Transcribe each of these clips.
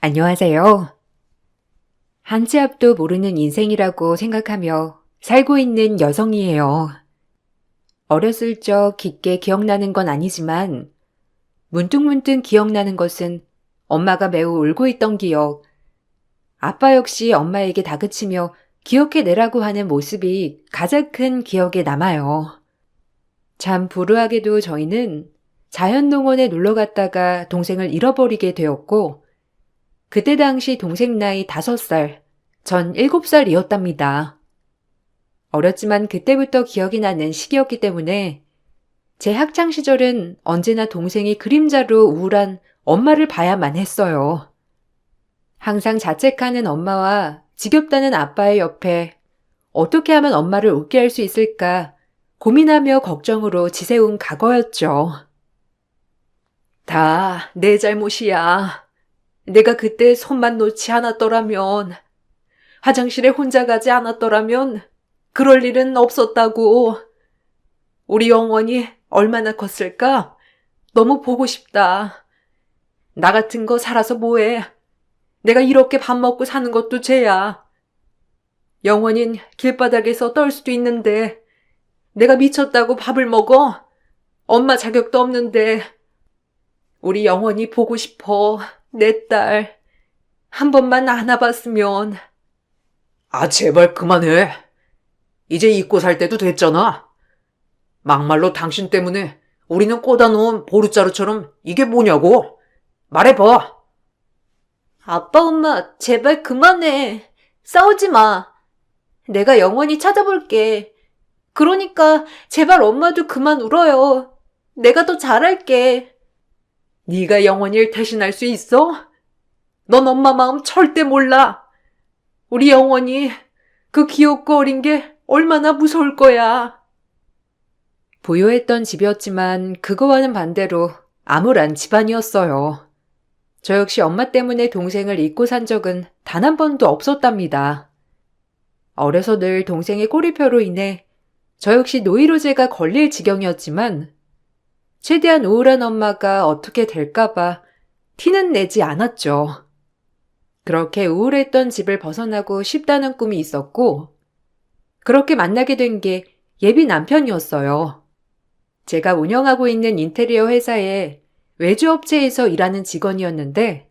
안녕하세요. 한 치 앞도 모르는 인생이라고 생각하며 살고 있는 여성이에요. 어렸을 적 깊게 기억나는 건 아니지만 문득문득 기억나는 것은 엄마가 매우 울고 있던 기억, 아빠 역시 엄마에게 다그치며 기억해내라고 하는 모습이 가장 큰 기억에 남아요. 참 불우하게도 저희는 자연농원에 놀러 갔다가 동생을 잃어버리게 되었고 그때 당시 동생 나이 5살, 전 7살이었답니다. 어렸지만 그때부터 기억이 나는 시기였기 때문에 제 학창시절은 언제나 동생이 그림자로 우울한 엄마를 봐야만 했어요. 항상 자책하는 엄마와 지겹다는 아빠의 옆에 어떻게 하면 엄마를 웃게 할 수 있을까 고민하며 걱정으로 지새운 과거였죠. 다 내 잘못이야. 내가 그때 손만 놓지 않았더라면, 화장실에 혼자 가지 않았더라면 그럴 일은 없었다고. 우리 영원이 얼마나 컸을까? 너무 보고 싶다. 나 같은 거 살아서 뭐해? 내가 이렇게 밥 먹고 사는 것도 죄야. 영원인 길바닥에서 떨 수도 있는데 내가 미쳤다고 밥을 먹어? 엄마 자격도 없는데. 우리 영원이 보고 싶어. 내 딸. 한 번만 안아봤으면. 아, 제발 그만해. 이제 잊고 살 때도 됐잖아. 막말로 당신 때문에 우리는 꽂아놓은 보루자루처럼 이게 뭐냐고. 말해봐. 아빠, 엄마, 제발 그만해. 싸우지 마. 내가 영원히 찾아볼게. 그러니까 제발 엄마도 그만 울어요. 내가 더 잘할게. 네가 영원히를 대신할 수 있어? 넌 엄마 마음 절대 몰라. 우리 영원히 그 귀엽고 어린 게 얼마나 무서울 거야. 부유했던 집이었지만 그거와는 반대로 암울한 집안이었어요. 저 역시 엄마 때문에 동생을 잊고 산 적은 단 한 번도 없었답니다. 어려서 늘 동생의 꼬리표로 인해 저 역시 노이로제가 걸릴 지경이었지만 최대한 우울한 엄마가 어떻게 될까봐 티는 내지 않았죠. 그렇게 우울했던 집을 벗어나고 싶다는 꿈이 있었고 그렇게 만나게 된 게 예비 남편이었어요. 제가 운영하고 있는 인테리어 회사의 외주업체에서 일하는 직원이었는데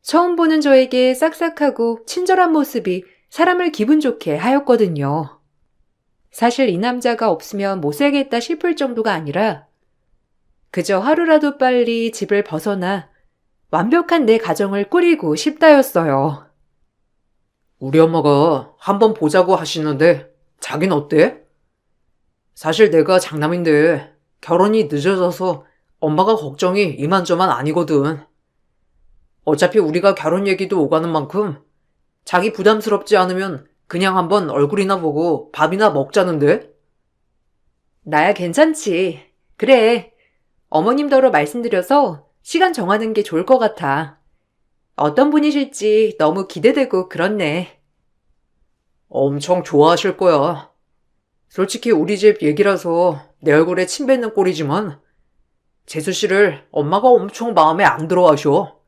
처음 보는 저에게 싹싹하고 친절한 모습이 사람을 기분 좋게 하였거든요. 사실 이 남자가 없으면 못 살겠다 싶을 정도가 아니라 그저 하루라도 빨리 집을 벗어나 완벽한 내 가정을 꾸리고 싶다였어요. 우리 엄마가 한번 보자고 하시는데 자긴 어때? 사실 내가 장남인데 결혼이 늦어져서 엄마가 걱정이 이만저만 아니거든. 어차피 우리가 결혼 얘기도 오가는 만큼 자기 부담스럽지 않으면 그냥 한번 얼굴이나 보고 밥이나 먹자는데? 나야 괜찮지. 그래. 어머님더러 말씀드려서 시간 정하는 게 좋을 것 같아. 어떤 분이실지 너무 기대되고 그렇네. 엄청 좋아하실 거야. 솔직히 우리 집 얘기라서 내 얼굴에 침 뱉는 꼴이지만 재수 씨를 엄마가 엄청 마음에 안 들어 하셔.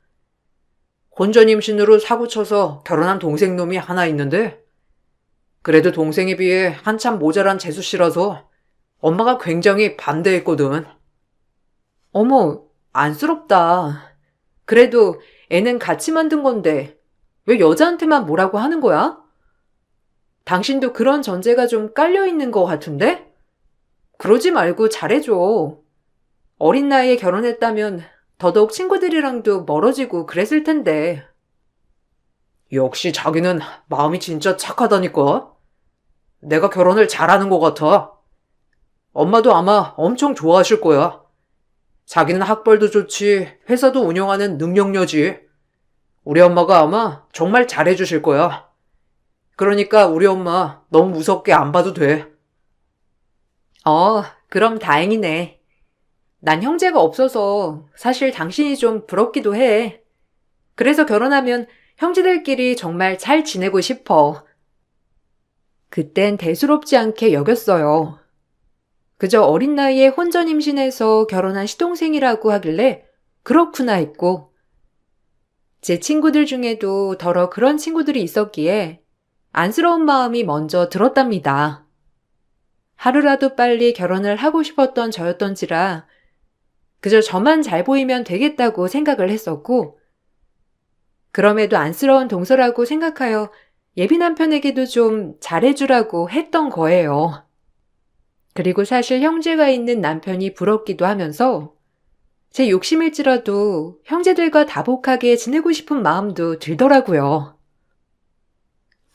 혼전 임신으로 사고쳐서 결혼한 동생 놈이 하나 있는데 그래도 동생에 비해 한참 모자란 재수 씨라서 엄마가 굉장히 반대했거든. 어머, 안쓰럽다. 그래도 애는 같이 만든 건데 왜 여자한테만 뭐라고 하는 거야? 당신도 그런 전제가 좀 깔려있는 것 같은데? 그러지 말고 잘해줘. 어린 나이에 결혼했다면 더더욱 친구들이랑도 멀어지고 그랬을 텐데. 역시 자기는 마음이 진짜 착하다니까. 내가 결혼을 잘하는 것 같아. 엄마도 아마 엄청 좋아하실 거야. 자기는 학벌도 좋지, 회사도 운영하는 능력녀지. 우리 엄마가 아마 정말 잘해주실 거야. 그러니까 우리 엄마 너무 무섭게 안 봐도 돼. 그럼 다행이네. 난 형제가 없어서 사실 당신이 좀 부럽기도 해. 그래서 결혼하면 형제들끼리 정말 잘 지내고 싶어. 그땐 대수롭지 않게 여겼어요. 그저 어린 나이에 혼전 임신해서 결혼한 시동생이라고 하길래 그렇구나 했고 제 친구들 중에도 더러 그런 친구들이 있었기에 안쓰러운 마음이 먼저 들었답니다. 하루라도 빨리 결혼을 하고 싶었던 저였던지라 그저 저만 잘 보이면 되겠다고 생각을 했었고, 그럼에도 안쓰러운 동서라고 생각하여 예비 남편에게도 좀 잘해주라고 했던 거예요. 그리고 사실 형제가 있는 남편이 부럽기도 하면서 제 욕심일지라도 형제들과 다복하게 지내고 싶은 마음도 들더라고요.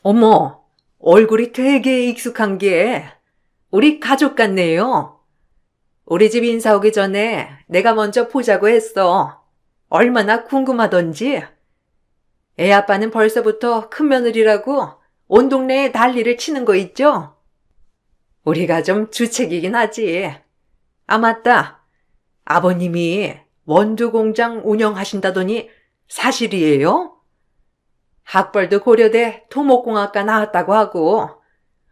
어머, 얼굴이 되게 익숙한 게 우리 가족 같네요. 우리 집 인사 오기 전에 내가 먼저 보자고 했어. 얼마나 궁금하던지. 애 아빠는 벌써부터 큰며느리라고 온 동네에 난리를 치는 거 있죠? 우리가 좀 주책이긴 하지. 아, 맞다. 아버님이 원두 공장 운영하신다더니 사실이에요? 학벌도 고려대 토목공학과 나왔다고 하고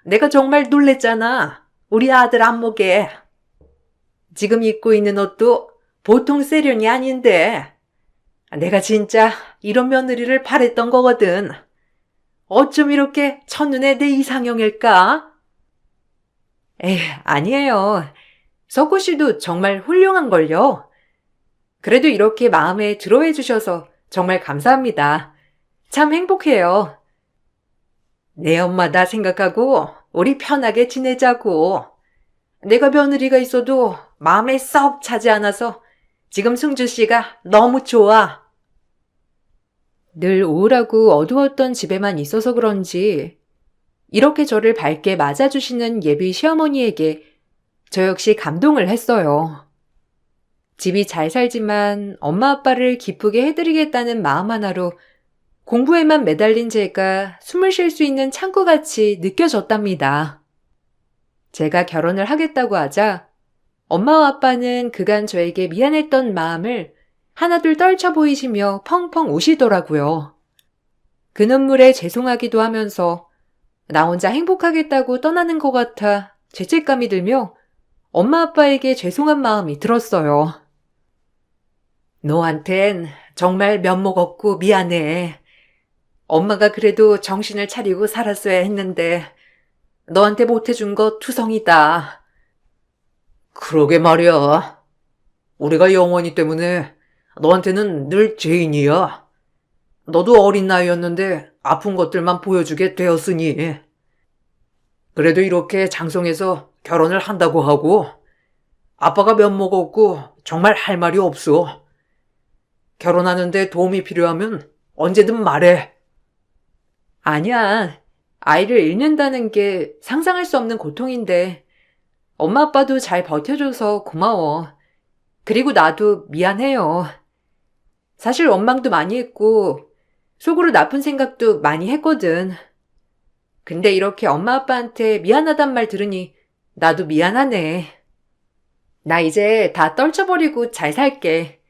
내가 정말 놀랬잖아. 우리 아들 안목에. 지금 입고 있는 옷도 보통 세련이 아닌데 내가 진짜 이런 며느리를 바랬던 거거든. 어쩜 이렇게 첫눈에 내 이상형일까? 에이, 아니에요. 석구 씨도 정말 훌륭한걸요. 그래도 이렇게 마음에 들어해 주셔서 정말 감사합니다. 참 행복해요. 내 엄마다 생각하고 우리 편하게 지내자고. 내가 며느리가 있어도 마음에 썩 차지 않아서 지금 승주 씨가 너무 좋아. 늘 우울하고 어두웠던 집에만 있어서 그런지 이렇게 저를 밝게 맞아주시는 예비 시어머니에게 저 역시 감동을 했어요. 집이 잘 살지만 엄마 아빠를 기쁘게 해드리겠다는 마음 하나로 공부에만 매달린 제가 숨을 쉴 수 있는 창구같이 느껴졌답니다. 제가 결혼을 하겠다고 하자 엄마와 아빠는 그간 저에게 미안했던 마음을 하나둘 떨쳐 보이시며 펑펑 우시더라고요. 그 눈물에 죄송하기도 하면서 나 혼자 행복하겠다고 떠나는 것 같아 죄책감이 들며 엄마 아빠에게 죄송한 마음이 들었어요. 너한텐 정말 면목 없고 미안해. 엄마가 그래도 정신을 차리고 살았어야 했는데 너한테 못해준 거 투성이다. 그러게 말이야. 우리가 영원히 때문에 너한테는 늘 죄인이야. 너도 어린 나이였는데 아픈 것들만 보여주게 되었으니. 그래도 이렇게 장성해서 결혼을 한다고 하고 아빠가 면목 없고 정말 할 말이 없어. 결혼하는데 도움이 필요하면 언제든 말해. 아니야. 아이를 잃는다는 게 상상할 수 없는 고통인데 엄마 아빠도 잘 버텨줘서 고마워. 그리고 나도 미안해요. 사실 원망도 많이 했고 속으로 나쁜 생각도 많이 했거든. 근데 이렇게 엄마 아빠한테 미안하단 말 들으니 나도 미안하네. 나 이제 다 떨쳐버리고 잘 살게.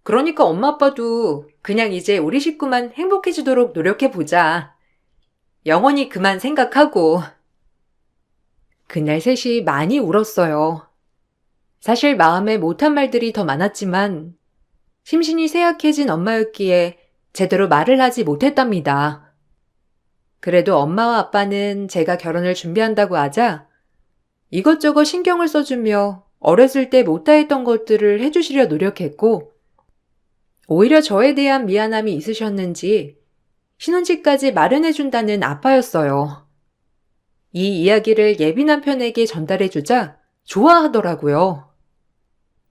그러니까 엄마 아빠도 그냥 이제 우리 식구만 행복해지도록 노력해보자. 영원히 그만 생각하고. 그날 셋이 많이 울었어요. 사실 마음에 못한 말들이 더 많았지만 심신이 쇠약해진 엄마였기에 제대로 말을 하지 못했답니다. 그래도 엄마와 아빠는 제가 결혼을 준비한다고 하자 이것저것 신경을 써주며 어렸을 때 못다했던 것들을 해주시려 노력했고 오히려 저에 대한 미안함이 있으셨는지 신혼집까지 마련해준다는 아빠였어요. 이 이야기를 예비 남편에게 전달해주자 좋아하더라고요.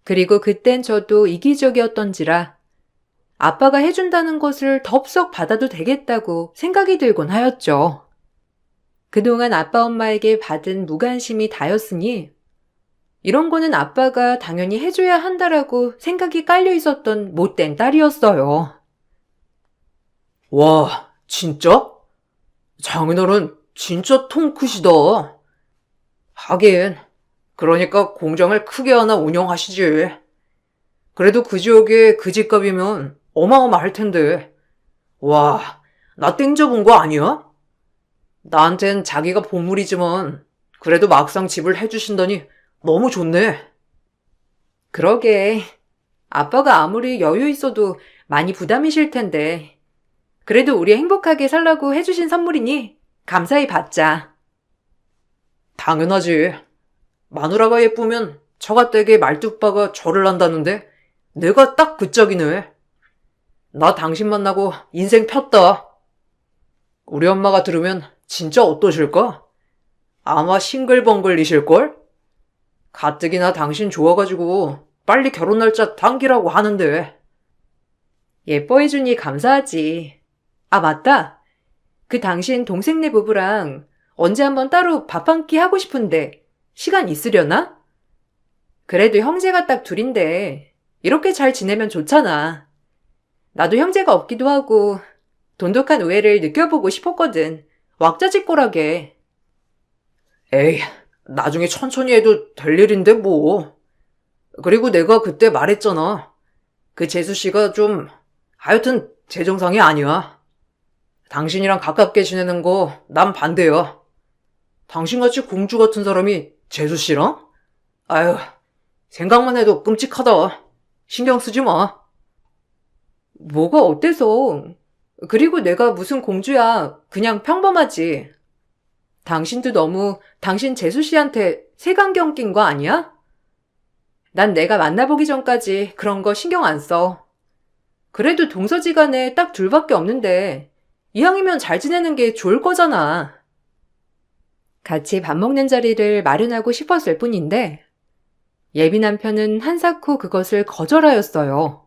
그리고 그땐 저도 이기적이었던지라 아빠가 해준다는 것을 덥석 받아도 되겠다고 생각이 들곤 하였죠. 그동안 아빠 엄마에게 받은 무관심이 다였으니 이런 거는 아빠가 당연히 해줘야 한다라고 생각이 깔려 있었던 못된 딸이었어요. 와, 진짜? 장인어른 진짜 통 크시다. 하긴, 그러니까 공장을 크게 하나 운영하시지. 그래도 그 지역에 그 집값이면 어마어마할 텐데. 와, 나 땡겨본 거 아니야? 나한텐 자기가 보물이지만 그래도 막상 집을 해주신다니 너무 좋네. 그러게. 아빠가 아무리 여유 있어도 많이 부담이실 텐데 그래도 우리 행복하게 살라고 해주신 선물이니 감사히 받자. 당연하지. 마누라가 예쁘면 처가댁의 말뚝박아 절을 한다는데 내가 딱 그 짝이네. 나 당신 만나고 인생 폈다. 우리 엄마가 들으면 진짜 어떠실까? 아마 싱글벙글이실걸? 가뜩이나 당신 좋아가지고 빨리 결혼 날짜 당기라고 하는데. 예뻐해주니 감사하지. 아, 맞다. 그 당신 동생네 부부랑 언제 한번 따로 밥 한 끼 하고 싶은데 시간 있으려나? 그래도 형제가 딱 둘인데 이렇게 잘 지내면 좋잖아. 나도 형제가 없기도 하고 돈독한 우애를 느껴보고 싶었거든. 왁자지껄하게. 에이, 나중에 천천히 해도 될 일인데 뭐. 그리고 내가 그때 말했잖아. 그 재수씨가 좀 하여튼 제 정상이 아니야. 당신이랑 가깝게 지내는 거 난 반대야. 당신같이 공주 같은 사람이 재수씨랑? 아유, 생각만 해도 끔찍하다. 신경 쓰지 마. 뭐가 어때서? 그리고 내가 무슨 공주야. 그냥 평범하지. 당신도 너무 당신 재수씨한테 색안경 낀 거 아니야? 난 내가 만나보기 전까지 그런 거 신경 안 써. 그래도 동서지간에 딱 둘밖에 없는데 이왕이면 잘 지내는 게 좋을 거잖아. 같이 밥 먹는 자리를 마련하고 싶었을 뿐인데 예비 남편은 한사코 그것을 거절하였어요.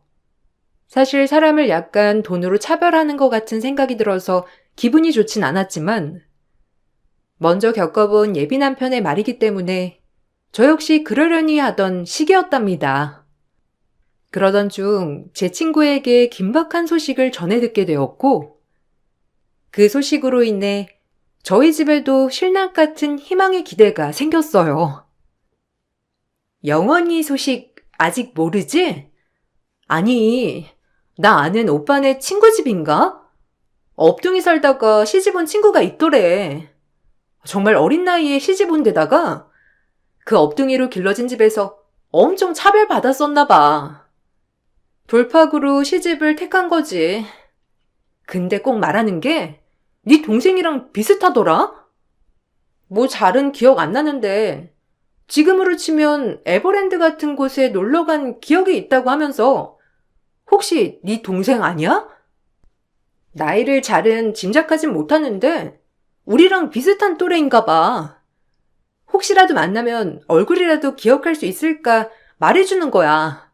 사실 사람을 약간 돈으로 차별하는 것 같은 생각이 들어서 기분이 좋진 않았지만 먼저 겪어본 예비 남편의 말이기 때문에 저 역시 그러려니 하던 시기였답니다. 그러던 중 제 친구에게 긴박한 소식을 전해 듣게 되었고 그 소식으로 인해 저희 집에도 신랑 같은 희망의 기대가 생겼어요. 영원히 소식 아직 모르지? 아니, 나 아는 오빠네 친구 집인가? 업둥이 살다가 시집 온 친구가 있더래. 정말 어린 나이에 시집 온 데다가 그 업둥이로 길러진 집에서 엄청 차별받았었나 봐. 돌팍으로 시집을 택한 거지. 근데 꼭 말하는 게 네 동생이랑 비슷하더라? 뭐 잘은 기억 안 나는데 지금으로 치면 에버랜드 같은 곳에 놀러 간 기억이 있다고 하면서 혹시 네 동생 아니야? 나이를 잘은 짐작하진 못하는데 우리랑 비슷한 또래인가 봐. 혹시라도 만나면 얼굴이라도 기억할 수 있을까 말해주는 거야.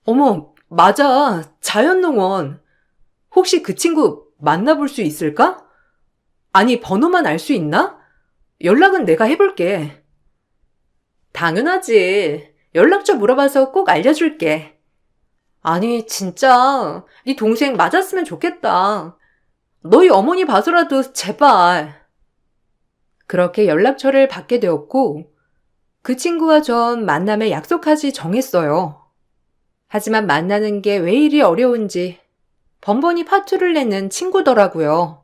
어머, 맞아. 자연농원. 혹시 그 친구 만나볼 수 있을까? 아니, 번호만 알 수 있나? 연락은 내가 해볼게. 당연하지. 연락처 물어봐서 꼭 알려줄게. 아니, 진짜 네 동생 맞았으면 좋겠다. 너희 어머니 봐서라도 제발. 그렇게 연락처를 받게 되었고 그 친구와 전 만남에 약속하지 정했어요. 하지만 만나는 게 왜 이리 어려운지 번번이 파투를 내는 친구더라고요.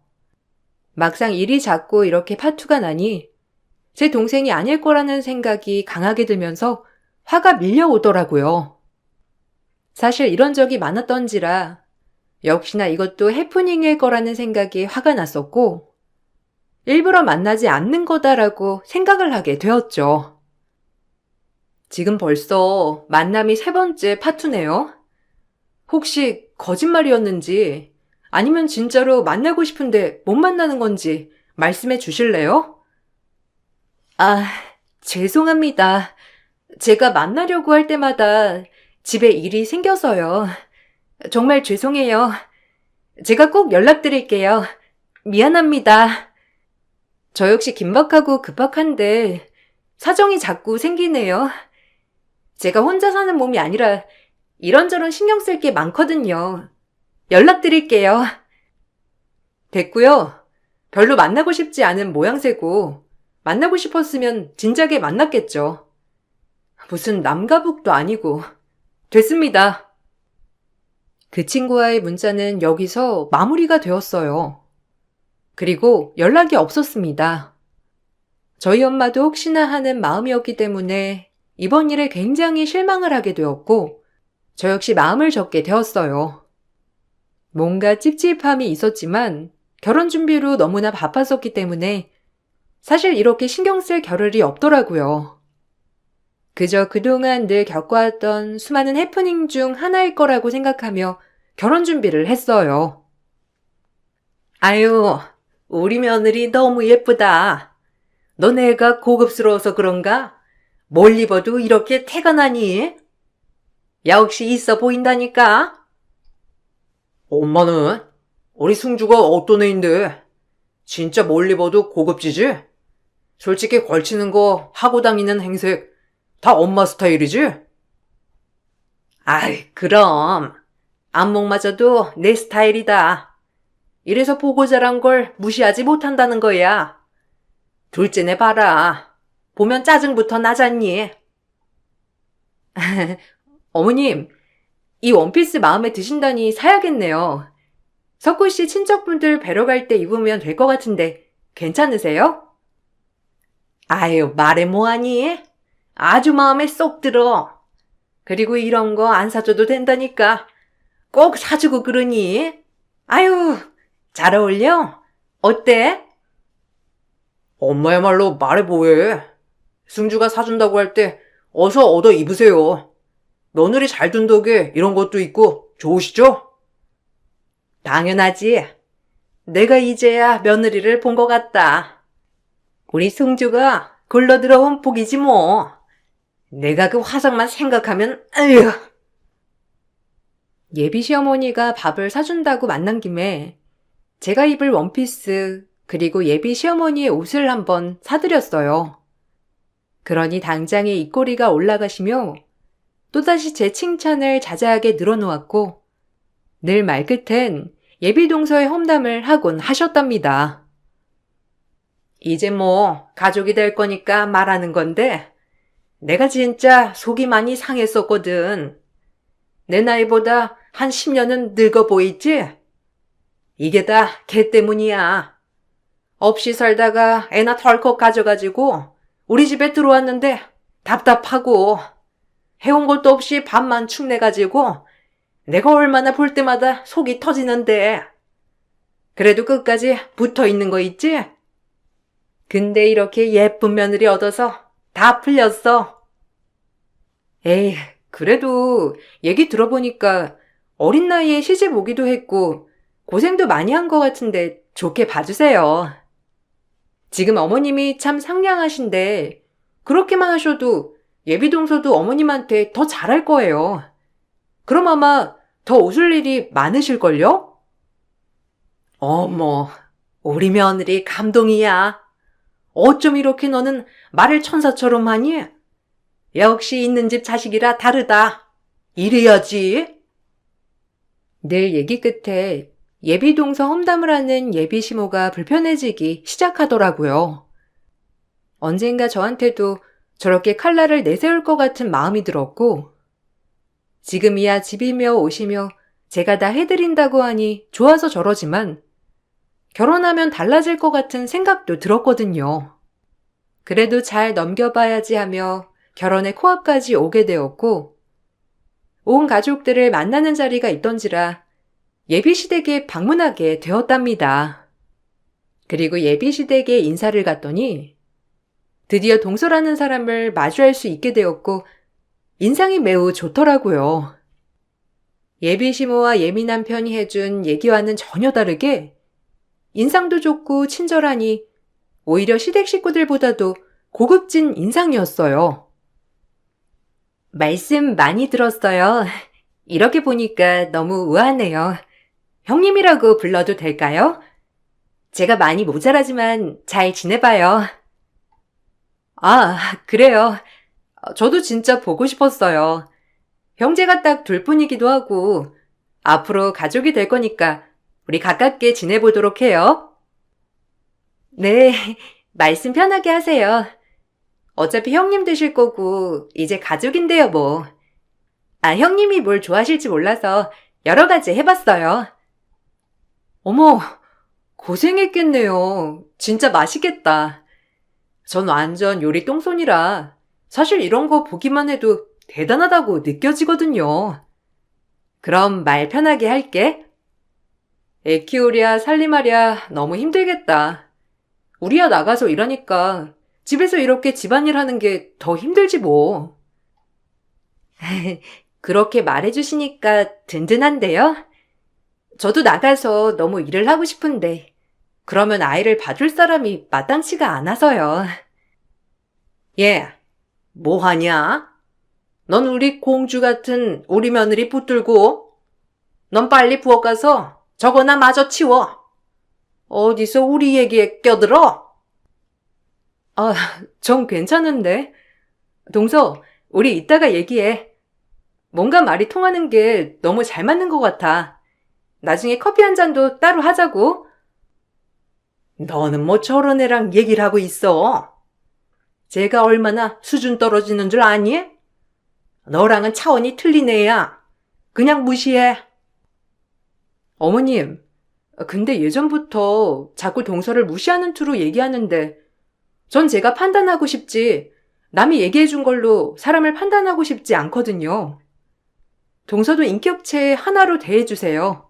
막상 일이 잦고 이렇게 파투가 나니 제 동생이 아닐 거라는 생각이 강하게 들면서 화가 밀려오더라고요. 사실 이런 적이 많았던지라 역시나 이것도 해프닝일 거라는 생각이 화가 났었고 일부러 만나지 않는 거다라고 생각을 하게 되었죠. 지금 벌써 만남이 3번째 파투네요. 혹시 거짓말이었는지 아니면 진짜로 만나고 싶은데 못 만나는 건지 말씀해 주실래요? 아, 죄송합니다. 제가 만나려고 할 때마다 집에 일이 생겨서요. 정말 죄송해요. 제가 꼭 연락드릴게요. 미안합니다. 저 역시 긴박하고 급박한데 사정이 자꾸 생기네요. 제가 혼자 사는 몸이 아니라 이런저런 신경 쓸 게 많거든요. 연락드릴게요. 됐고요. 별로 만나고 싶지 않은 모양새고 만나고 싶었으면 진작에 만났겠죠. 무슨 남가북도 아니고. 됐습니다. 그 친구와의 문자는 여기서 마무리가 되었어요. 그리고 연락이 없었습니다. 저희 엄마도 혹시나 하는 마음이었기 때문에 이번 일에 굉장히 실망을 하게 되었고 저 역시 마음을 접게 되었어요. 뭔가 찝찝함이 있었지만 결혼 준비로 너무나 바빴었기 때문에 사실 이렇게 신경 쓸 겨를이 없더라고요. 그저 그동안 늘 겪어왔던 수많은 해프닝 중 하나일 거라고 생각하며 결혼 준비를 했어요. 아유, 우리 며느리 너무 예쁘다. 너네가 고급스러워서 그런가? 뭘 입어도 이렇게 태가 나니? 역시 있어 보인다니까? 엄마는? 우리 승주가 어떤 애인데? 진짜 뭘 입어도 고급지지? 솔직히 걸치는 거, 하고 다니는 행색, 다 엄마 스타일이지? 아이, 그럼. 안목마저도 내 스타일이다. 이래서 보고 자란 걸 무시하지 못한다는 거야. 둘째네 봐라. 보면 짜증부터 나잖니? 어머님, 이 원피스 마음에 드신다니 사야겠네요. 석구 씨 친척분들 뵈러 갈 때 입으면 될 것 같은데 괜찮으세요? 아유, 말해 뭐하니? 아주 마음에 쏙 들어. 그리고 이런 거 안 사줘도 된다니까. 꼭 사주고 그러니? 아유, 잘 어울려? 어때? 엄마야말로 말해 뭐해. 승주가 사준다고 할 때 어서 얻어 입으세요. 며느리 잘 둔 덕에 이런 것도 있고 좋으시죠? 당연하지. 내가 이제야 며느리를 본 것 같다. 우리 승주가 굴러 들어온 복이지 뭐. 내가 그 화상만 생각하면 아휴. 예비 시어머니가 밥을 사준다고 만난 김에 제가 입을 원피스 그리고 예비 시어머니의 옷을 한번 사드렸어요. 그러니 당장에 입꼬리가 올라가시며 또다시 제 칭찬을 자자하게 늘어놓았고 늘 말끝엔 예비 동서의 험담을 하곤 하셨답니다. 이제 뭐 가족이 될 거니까 말하는 건데 내가 진짜 속이 많이 상했었거든. 내 나이보다 한 10년은 늙어 보이지? 이게 다 걔 때문이야. 없이 살다가 애나 덜컥 가져가지고 우리 집에 들어왔는데 답답하고 해온 것도 없이 밥만 축내가지고 내가 얼마나 볼 때마다 속이 터지는데. 그래도 끝까지 붙어 있는 거 있지? 근데 이렇게 예쁜 며느리 얻어서 다 풀렸어. 에이, 그래도 얘기 들어보니까 어린 나이에 시집 오기도 했고 고생도 많이 한 것 같은데 좋게 봐주세요. 지금 어머님이 참 상냥하신데 그렇게만 하셔도 예비동서도 어머님한테 더 잘할 거예요. 그럼 아마 더 웃을 일이 많으실걸요? 어머, 우리 며느리 감동이야. 어쩜 이렇게 너는 말을 천사처럼 하니? 역시 있는 집 자식이라 다르다. 이래야지. 늘 얘기 끝에 예비동서 험담을 하는 예비시모가 불편해지기 시작하더라고요. 언젠가 저한테도 저렇게 칼날을 내세울 것 같은 마음이 들었고 지금이야 집이며 옷이며 제가 다 해드린다고 하니 좋아서 저러지만 결혼하면 달라질 것 같은 생각도 들었거든요. 그래도 잘 넘겨봐야지 하며 결혼의 코앞까지 오게 되었고 온 가족들을 만나는 자리가 있던지라 예비시댁에 방문하게 되었답니다. 그리고 예비시댁에 인사를 갔더니 드디어 동서라는 사람을 마주할 수 있게 되었고 인상이 매우 좋더라고요. 예비시모와 예비남편이 해준 얘기와는 전혀 다르게 인상도 좋고 친절하니 오히려 시댁 식구들보다도 고급진 인상이었어요. 말씀 많이 들었어요. 이렇게 보니까 너무 우아하네요. 형님이라고 불러도 될까요? 제가 많이 모자라지만 잘 지내봐요. 아, 그래요. 저도 진짜 보고 싶었어요. 형제가 딱 둘뿐이기도 하고 앞으로 가족이 될 거니까 우리 가깝게 지내보도록 해요. 네, 말씀 편하게 하세요. 어차피 형님 되실 거고 이제 가족인데요 뭐. 아, 형님이 뭘 좋아하실지 몰라서 여러 가지 해봤어요. 어머, 고생했겠네요. 진짜 맛있겠다. 전 완전 요리 똥손이라 사실 이런 거 보기만 해도 대단하다고 느껴지거든요. 그럼 말 편하게 할게. 애 키우랴 살림하랴 너무 힘들겠다. 우리야 나가서 일하니까 집에서 이렇게 집안일 하는 게 더 힘들지 뭐. 그렇게 말해주시니까 든든한데요? 저도 나가서 너무 일을 하고 싶은데 그러면 아이를 봐줄 사람이 마땅치가 않아서요. 얘, 뭐 하냐? 넌 우리 공주 같은 우리 며느리 붙들고 넌 빨리 부엌 가서 저거나 마저 치워. 어디서 우리 얘기에 껴들어? 아, 전 괜찮은데. 동서, 우리 이따가 얘기해. 뭔가 말이 통하는 게 너무 잘 맞는 것 같아. 나중에 커피 한 잔도 따로 하자고. 너는 뭐 저런 애랑 얘기를 하고 있어? 제가 얼마나 수준 떨어지는 줄 아니? 너랑은 차원이 틀린 애야. 그냥 무시해. 어머님, 근데 예전부터 자꾸 동서를 무시하는 투로 얘기하는데 전 제가 판단하고 싶지 남이 얘기해 준 걸로 사람을 판단하고 싶지 않거든요. 동서도 인격체 하나로 대해주세요.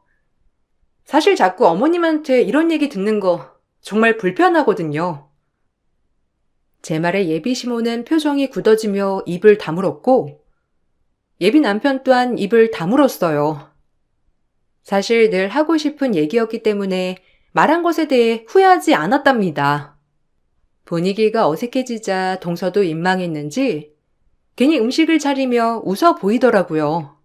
사실 자꾸 어머님한테 이런 얘기 듣는 거 정말 불편하거든요. 제 말에 예비 시모는 표정이 굳어지며 입을 다물었고 예비 남편 또한 입을 다물었어요. 사실 늘 하고 싶은 얘기였기 때문에 말한 것에 대해 후회하지 않았답니다. 분위기가 어색해지자 동서도 민망했는지 괜히 음식을 차리며 웃어 보이더라고요.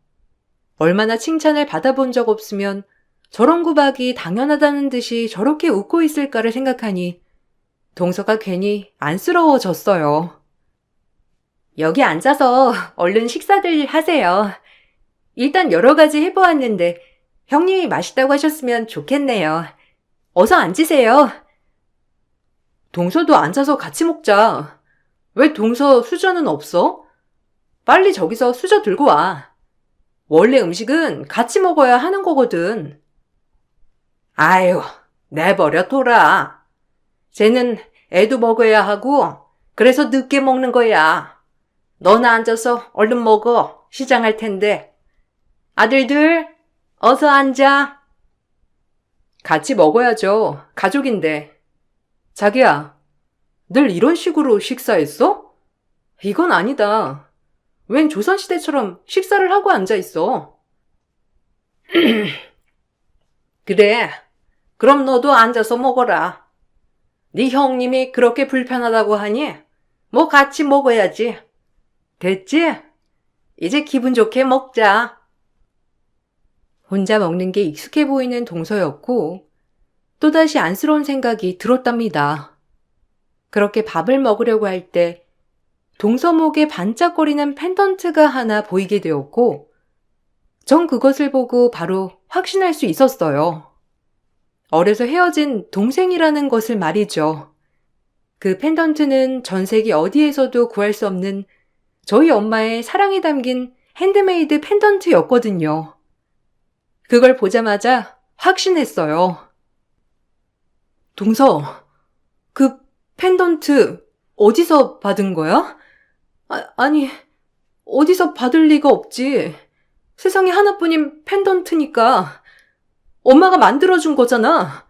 얼마나 칭찬을 받아본 적 없으면 저런 구박이 당연하다는 듯이 저렇게 웃고 있을까를 생각하니 동서가 괜히 안쓰러워졌어요. 여기 앉아서 얼른 식사들 하세요. 일단 여러 가지 해보았는데 형님이 맛있다고 하셨으면 좋겠네요. 어서 앉으세요. 동서도 앉아서 같이 먹자. 왜 동서 수저는 없어? 빨리 저기서 수저 들고 와. 원래 음식은 같이 먹어야 하는 거거든. 아유, 내버려 둬라. 쟤는 애도 먹어야 하고 그래서 늦게 먹는 거야. 너나 앉아서 얼른 먹어. 시장할 텐데. 아들들, 어서 앉아. 같이 먹어야죠. 가족인데. 자기야, 늘 이런 식으로 식사했어? 이건 아니다. 웬 조선시대처럼 식사를 하고 앉아있어. 그래, 그럼 너도 앉아서 먹어라. 네 형님이 그렇게 불편하다고 하니 뭐 같이 먹어야지. 됐지? 이제 기분 좋게 먹자. 혼자 먹는 게 익숙해 보이는 동서였고 또다시 안쓰러운 생각이 들었답니다. 그렇게 밥을 먹으려고 할 때 동서목에 반짝거리는 펜던트가 하나 보이게 되었고 전 그것을 보고 바로 확신할 수 있었어요. 어려서 헤어진 동생이라는 것을 말이죠. 그 펜던트는 전 세계 어디에서도 구할 수 없는 저희 엄마의 사랑이 담긴 핸드메이드 펜던트였거든요. 그걸 보자마자 확신했어요. 동서, 그 펜던트 어디서 받은 거야? 아니, 어디서 받을 리가 없지. 세상에 하나뿐인 펜던트니까 엄마가 만들어준 거잖아.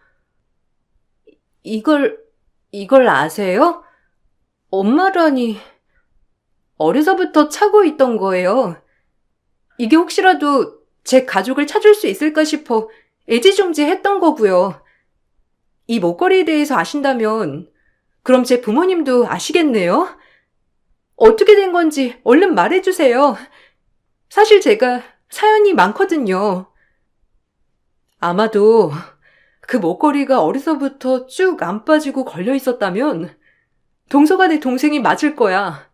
이걸 아세요? 엄마라니. 어려서부터 차고 있던 거예요. 이게 혹시라도 제 가족을 찾을 수 있을까 싶어 애지중지했던 거고요. 이 목걸이에 대해서 아신다면 그럼 제 부모님도 아시겠네요? 어떻게 된 건지 얼른 말해주세요. 사실 제가 사연이 많거든요. 아마도 그 목걸이가 어려서부터 쭉 안 빠지고 걸려 있었다면 동서가 내 동생이 맞을 거야.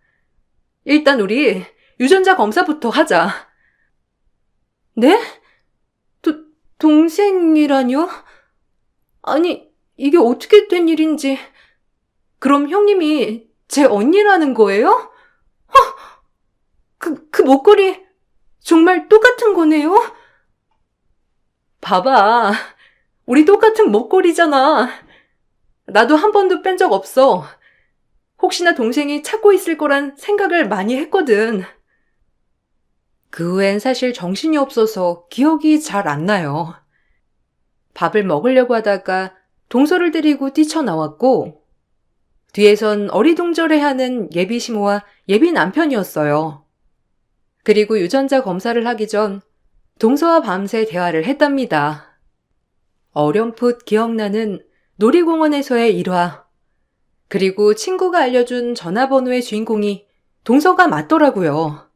일단 우리 유전자 검사부터 하자. 네? 동생이라뇨? 아니, 이게 어떻게 된 일인지. 그럼 형님이 제 언니라는 거예요? 그 목걸이 정말 똑같은 거네요? 봐봐. 우리 똑같은 목걸이잖아. 나도 한 번도 뺀 적 없어. 혹시나 동생이 찾고 있을 거란 생각을 많이 했거든. 그 후엔 사실 정신이 없어서 기억이 잘 안 나요. 밥을 먹으려고 하다가 동서를 데리고 뛰쳐나왔고, 뒤에선 어리둥절해하는 예비 시모와 예비 남편이었어요. 그리고 유전자 검사를 하기 전 동서와 밤새 대화를 했답니다. 어렴풋 기억나는 놀이공원에서의 일화, 그리고 친구가 알려준 전화번호의 주인공이 동서가 맞더라고요.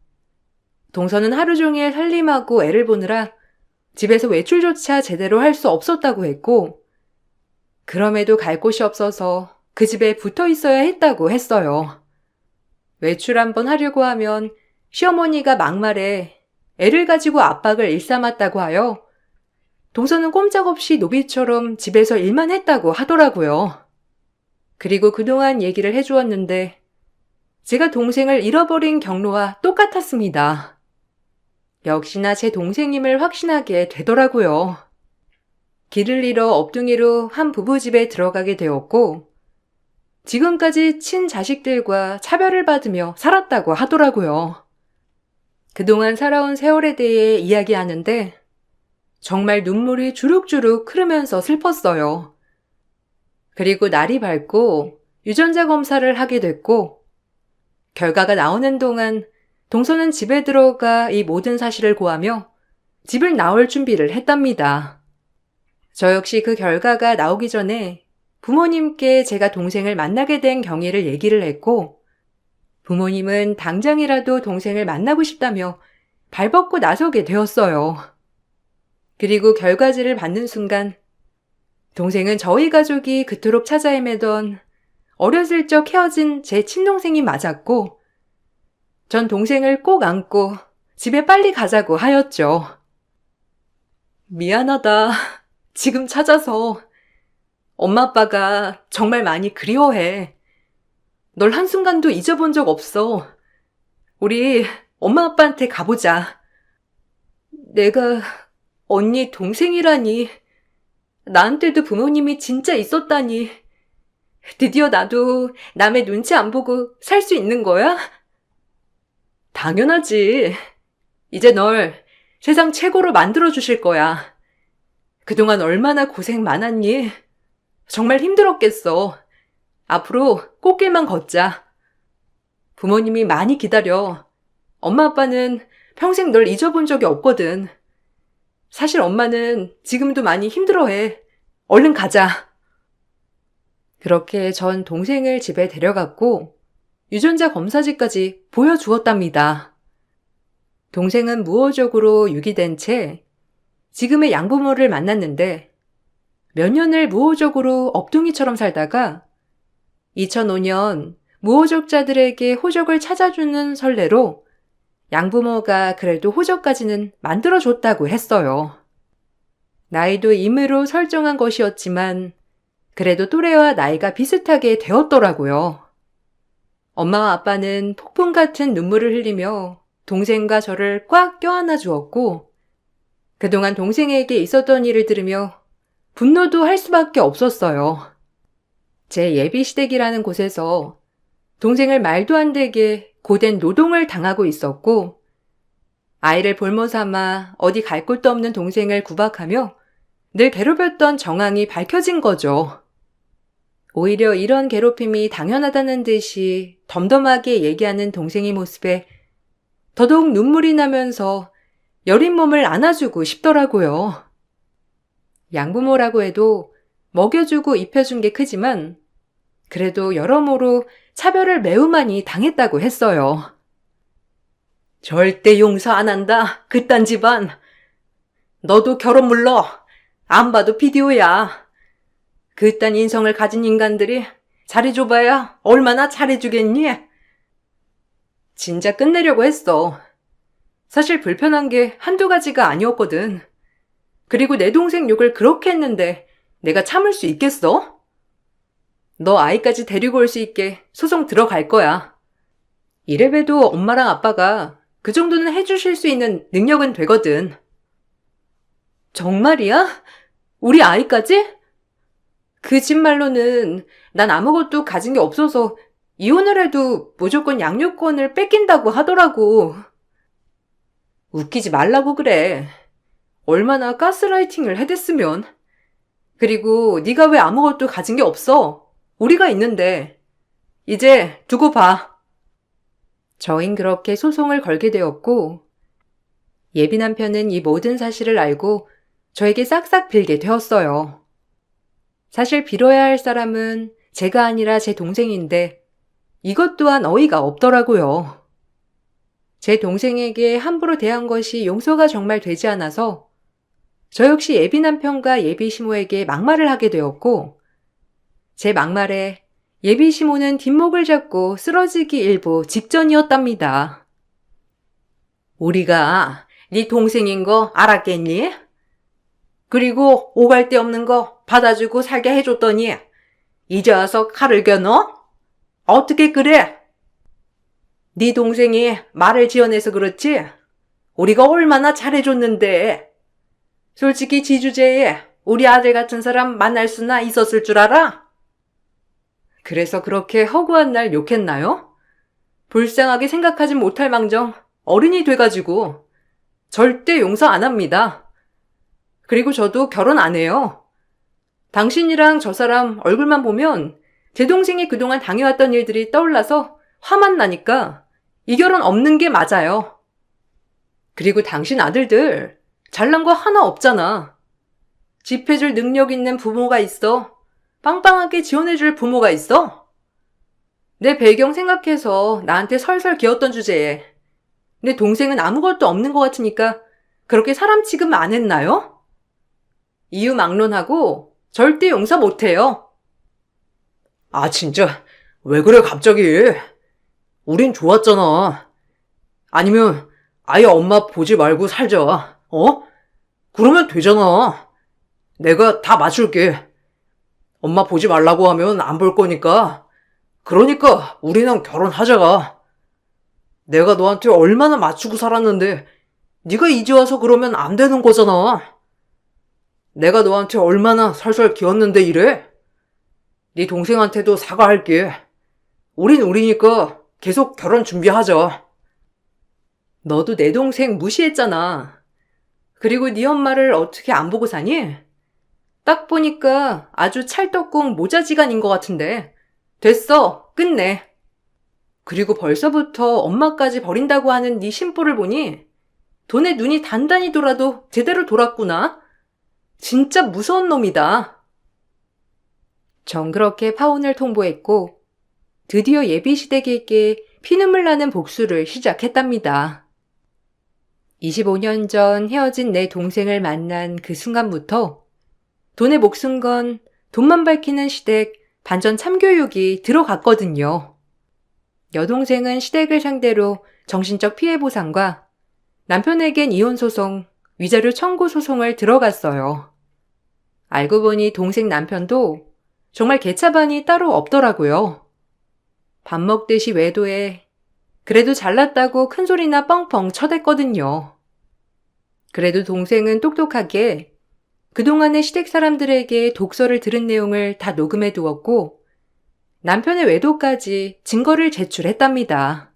동서는 하루 종일 살림하고 애를 보느라 집에서 외출조차 제대로 할 수 없었다고 했고, 그럼에도 갈 곳이 없어서 그 집에 붙어 있어야 했다고 했어요. 외출 한번 하려고 하면 시어머니가 막말에 애를 가지고 압박을 일삼았다고 하여 동서는 꼼짝없이 노비처럼 집에서 일만 했다고 하더라고요. 그리고 그동안 얘기를 해주었는데 제가 동생을 잃어버린 경로와 똑같았습니다. 역시나 제 동생임을 확신하게 되더라고요. 길을 잃어 업둥이로 한 부부집에 들어가게 되었고, 지금까지 친자식들과 차별을 받으며 살았다고 하더라고요. 그동안 살아온 세월에 대해 이야기하는데 정말 눈물이 주룩주룩 흐르면서 슬펐어요. 그리고 날이 밝고 유전자 검사를 하게 됐고, 결과가 나오는 동안 동서는 집에 들어가 이 모든 사실을 고하며 집을 나올 준비를 했답니다. 저 역시 그 결과가 나오기 전에 부모님께 제가 동생을 만나게 된 경위를 얘기를 했고, 부모님은 당장이라도 동생을 만나고 싶다며 발벗고 나서게 되었어요. 그리고 결과지를 받는 순간 동생은 저희 가족이 그토록 찾아 헤매던 어렸을 적 헤어진 제 친동생이 맞았고, 전 동생을 꼭 안고 집에 빨리 가자고 하였죠. 미안하다. 지금 찾아서. 엄마 아빠가 정말 많이 그리워해. 널 한순간도 잊어본 적 없어. 우리 엄마 아빠한테 가보자. 내가 언니 동생이라니. 나한테도 부모님이 진짜 있었다니. 드디어 나도 남의 눈치 안 보고 살 수 있는 거야? 당연하지. 이제 널 세상 최고로 만들어주실 거야. 그동안 얼마나 고생 많았니? 정말 힘들었겠어. 앞으로 꽃길만 걷자. 부모님이 많이 기다려. 엄마 아빠는 평생 널 잊어본 적이 없거든. 사실 엄마는 지금도 많이 힘들어해. 얼른 가자. 그렇게 전 동생을 집에 데려갔고 유전자 검사지까지 보여주었답니다. 동생은 무호적으로 유기된 채 지금의 양부모를 만났는데 몇 년을 무호적으로 업둥이처럼 살다가 2005년 무호적자들에게 호적을 찾아주는 선례로 양부모가 그래도 호적까지는 만들어줬다고 했어요. 나이도 임의로 설정한 것이었지만 그래도 또래와 나이가 비슷하게 되었더라고요. 엄마와 아빠는 폭풍 같은 눈물을 흘리며 동생과 저를 꽉 껴안아 주었고, 그동안 동생에게 있었던 일을 들으며 분노도 할 수밖에 없었어요. 제 예비시댁이라는 곳에서 동생을 말도 안 되게 고된 노동을 당하고 있었고, 아이를 볼모 삼아 어디 갈 곳도 없는 동생을 구박하며 늘 괴롭혔던 정황이 밝혀진 거죠. 오히려 이런 괴롭힘이 당연하다는 듯이 덤덤하게 얘기하는 동생의 모습에 더더욱 눈물이 나면서 여린 몸을 안아주고 싶더라고요. 양부모라고 해도 먹여주고 입혀준 게 크지만 그래도 여러모로 차별을 매우 많이 당했다고 했어요. 절대 용서 안 한다. 그딴 집안. 너도 결혼 물러. 안 봐도 비디오야. 그딴 인성을 가진 인간들이 잘해줘봐야 얼마나 잘해주겠니? 진짜 끝내려고 했어. 사실 불편한 게 한두 가지가 아니었거든. 그리고 내 동생 욕을 그렇게 했는데 내가 참을 수 있겠어? 너 아이까지 데리고 올 수 있게 소송 들어갈 거야. 이래봬도 엄마랑 아빠가 그 정도는 해주실 수 있는 능력은 되거든. 정말이야? 우리 아이까지? 그 집 말로는 난 아무것도 가진 게 없어서 이혼을 해도 무조건 양육권을 뺏긴다고 하더라고. 웃기지 말라고 그래. 얼마나 가스라이팅을 해댔으면. 그리고 네가 왜 아무것도 가진 게 없어? 우리가 있는데. 이제 두고 봐. 저흰 그렇게 소송을 걸게 되었고 예비 남편은 이 모든 사실을 알고 저에게 싹싹 빌게 되었어요. 사실 빌어야 할 사람은 제가 아니라 제 동생인데 이것 또한 어이가 없더라고요. 제 동생에게 함부로 대한 것이 용서가 정말 되지 않아서 저 역시 예비 남편과 예비 시모에게 막말을 하게 되었고 제 막말에 예비 시모는 뒷목을 잡고 쓰러지기 일보 직전이었답니다. 우리가 네 동생인 거 알았겠니? 그리고 오갈 데 없는 거 받아주고 살게 해줬더니 이제 와서 칼을 겨눠? 어떻게 그래? 네 동생이 말을 지어내서 그렇지? 우리가 얼마나 잘해줬는데. 솔직히 지주제에 우리 아들 같은 사람 만날 수나 있었을 줄 알아? 그래서 그렇게 허구한 날 욕했나요? 불쌍하게 생각하지 못할 망정 어른이 돼가지고 절대 용서 안 합니다. 그리고 저도 결혼 안 해요. 당신이랑 저 사람 얼굴만 보면 제 동생이 그동안 당해왔던 일들이 떠올라서 화만 나니까 이 결혼 없는 게 맞아요. 그리고 당신 아들들 잘난 거 하나 없잖아. 집 해줄 능력 있는 부모가 있어? 빵빵하게 지원해줄 부모가 있어? 내 배경 생각해서 나한테 설설 기었던 주제에 내 동생은 아무것도 없는 것 같으니까 그렇게 사람 취급 안 했나요? 이유 막론하고 절대 용서 못해요. 아 진짜 왜 그래 갑자기? 우린 좋았잖아. 아니면 아예 엄마 보지 말고 살자. 어? 그러면 되잖아. 내가 다 맞출게. 엄마 보지 말라고 하면 안 볼 거니까. 그러니까 우리는 결혼하자가. 내가 너한테 얼마나 맞추고 살았는데 네가 이제 와서 그러면 안 되는 거잖아. 내가 너한테 얼마나 설설 기었는데 이래? 네 동생한테도 사과할게. 우린 우리니까 계속 결혼 준비하자. 너도 내 동생 무시했잖아. 그리고 네 엄마를 어떻게 안 보고 사니? 딱 보니까 아주 찰떡궁 모자지간인 것 같은데. 됐어, 끝내. 그리고 벌써부터 엄마까지 버린다고 하는 네 심보를 보니 돈에 눈이 단단히 돌아도 제대로 돌았구나. 진짜 무서운 놈이다. 전 그렇게 파혼을 통보했고 드디어 예비 시댁에게 피눈물 나는 복수를 시작했답니다. 25년 전 헤어진 내 동생을 만난 그 순간부터 돈에 목숨 건 돈만 밝히는 시댁 반전 참교육이 들어갔거든요. 여동생은 시댁을 상대로 정신적 피해 보상과 남편에겐 이혼 소송, 위자료 청구 소송을 들어갔어요. 알고 보니 동생 남편도 정말 개차반이 따로 없더라고요. 밥 먹듯이 외도해 그래도 잘났다고 큰소리나 뻥뻥 쳐댔거든요. 그래도 동생은 똑똑하게 그동안의 시댁 사람들에게 독서를 들은 내용을 다 녹음해 두었고 남편의 외도까지 증거를 제출했답니다.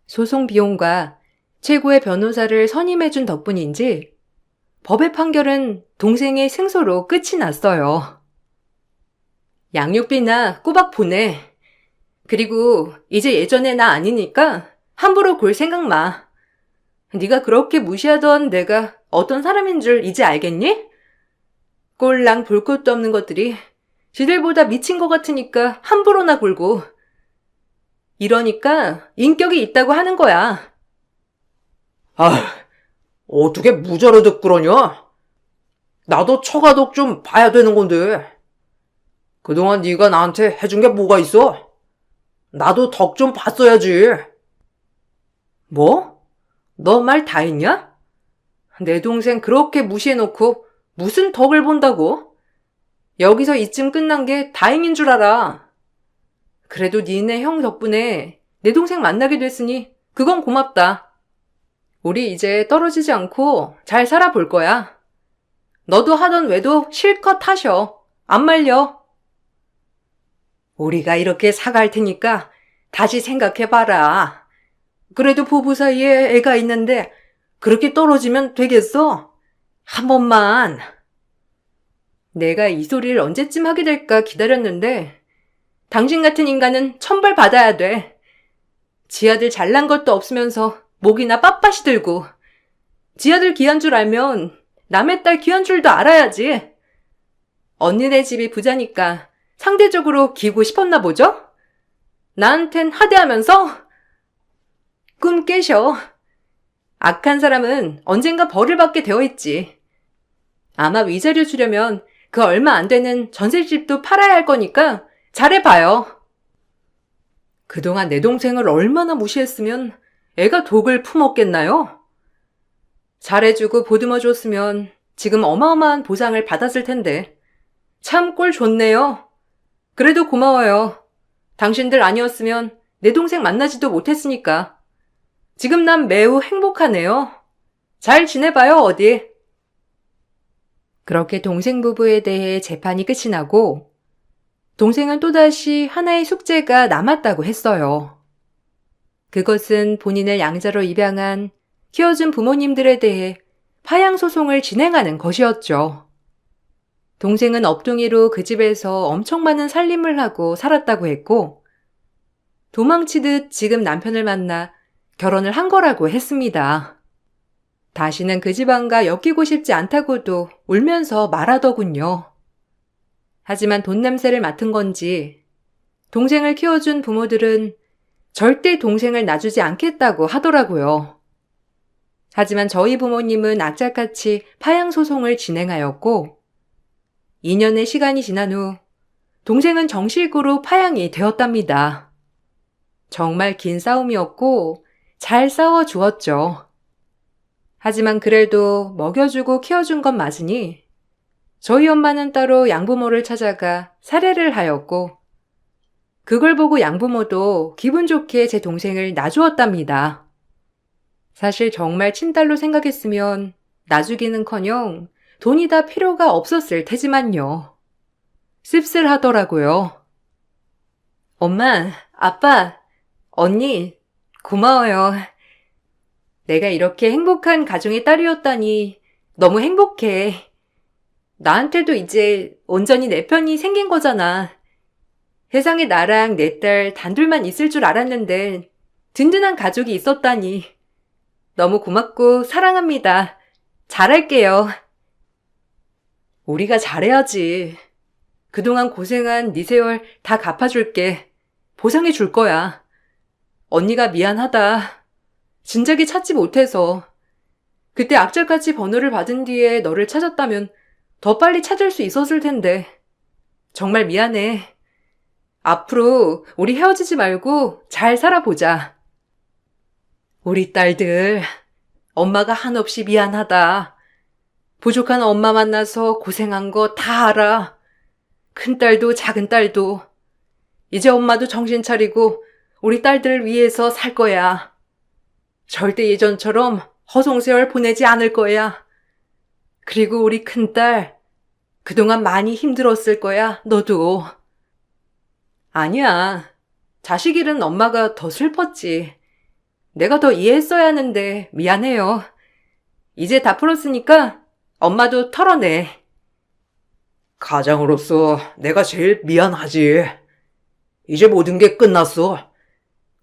소송 비용과 최고의 변호사를 선임해준 덕분인지 법의 판결은 동생의 승소로 끝이 났어요. 양육비나 꼬박 보내. 그리고 이제 예전의 나 아니니까 함부로 골 생각 마. 네가 그렇게 무시하던 내가 어떤 사람인 줄 이제 알겠니? 꼴랑 볼 것도 없는 것들이 지들보다 미친 것 같으니까 함부로나 굴고. 이러니까 인격이 있다고 하는 거야. 아, 어떻게 무자르듯 그러냐? 나도 처가덕 좀 봐야 되는 건데. 그동안 네가 나한테 해준 게 뭐가 있어? 나도 덕 좀 봤어야지. 뭐? 너 말 다 했냐? 내 동생 그렇게 무시해놓고 무슨 덕을 본다고? 여기서 이쯤 끝난 게 다행인 줄 알아. 그래도 니네 형 덕분에 내 동생 만나게 됐으니 그건 고맙다. 우리 이제 떨어지지 않고 잘 살아볼 거야. 너도 하던 외도 실컷 하셔. 안 말려. 우리가 이렇게 사갈 테니까 다시 생각해봐라. 그래도 부부 사이에 애가 있는데 그렇게 떨어지면 되겠어? 한 번만. 내가 이 소리를 언제쯤 하게 될까 기다렸는데 당신 같은 인간은 천벌 받아야 돼. 지아들 잘난 것도 없으면서 목이나 빳빳이 들고 지아들 귀한 줄 알면 남의 딸 귀한 줄도 알아야지. 언니네 집이 부자니까 상대적으로 기고 싶었나 보죠? 나한텐 하대하면서? 꿈 깨셔. 악한 사람은 언젠가 벌을 받게 되어 있지. 아마 위자료 주려면 그 얼마 안 되는 전셋집도 팔아야 할 거니까 잘해봐요. 그동안 내 동생을 얼마나 무시했으면 애가 독을 품었겠나요? 잘해주고 보듬어줬으면 지금 어마어마한 보상을 받았을 텐데. 참 꼴 좋네요. 그래도 고마워요. 당신들 아니었으면 내 동생 만나지도 못했으니까. 지금 난 매우 행복하네요. 잘 지내봐요, 어디. 그렇게 동생 부부에 대해 재판이 끝이 나고 동생은 또다시 하나의 숙제가 남았다고 했어요. 그것은 본인을 양자로 입양한 키워준 부모님들에 대해 파양소송을 진행하는 것이었죠. 동생은 업둥이로 그 집에서 엄청 많은 살림을 하고 살았다고 했고 도망치듯 지금 남편을 만나 결혼을 한 거라고 했습니다. 다시는 그 집안과 엮이고 싶지 않다고도 울면서 말하더군요. 하지만 돈 냄새를 맡은 건지 동생을 키워준 부모들은 절대 동생을 놔주지 않겠다고 하더라고요. 하지만 저희 부모님은 악착같이 파양소송을 진행하였고 2년의 시간이 지난 후 동생은 정식으로 파양이 되었답니다. 정말 긴 싸움이었고 잘 싸워주었죠. 하지만 그래도 먹여주고 키워준 건 맞으니 저희 엄마는 따로 양부모를 찾아가 살해를 하였고 그걸 보고 양부모도 기분 좋게 제 동생을 놔주었답니다. 사실 정말 친딸로 생각했으면 놔주기는커녕 돈이 다 필요가 없었을 테지만요. 씁쓸하더라고요. 엄마, 아빠, 언니, 고마워요. 내가 이렇게 행복한 가정의 딸이었다니 너무 행복해. 나한테도 이제 온전히 내 편이 생긴 거잖아. 세상에 나랑 내 딸 단둘만 있을 줄 알았는데 든든한 가족이 있었다니. 너무 고맙고 사랑합니다. 잘할게요. 우리가 잘해야지. 그동안 고생한 네 세월 다 갚아줄게. 보상해 줄 거야. 언니가 미안하다. 진작에 찾지 못해서. 그때 악착같이 번호를 받은 뒤에 너를 찾았다면 더 빨리 찾을 수 있었을 텐데. 정말 미안해. 앞으로 우리 헤어지지 말고 잘 살아보자. 우리 딸들, 엄마가 한없이 미안하다. 부족한 엄마 만나서 고생한 거 다 알아. 큰딸도 작은딸도. 이제 엄마도 정신 차리고 우리 딸들을 위해서 살 거야. 절대 예전처럼 허송세월 보내지 않을 거야. 그리고 우리 큰딸, 그동안 많이 힘들었을 거야, 너도. 아니야. 자식 잃은 엄마가 더 슬펐지. 내가 더 이해했어야 하는데 미안해요. 이제 다 풀었으니까 엄마도 털어내. 가장으로서 내가 제일 미안하지. 이제 모든 게 끝났어.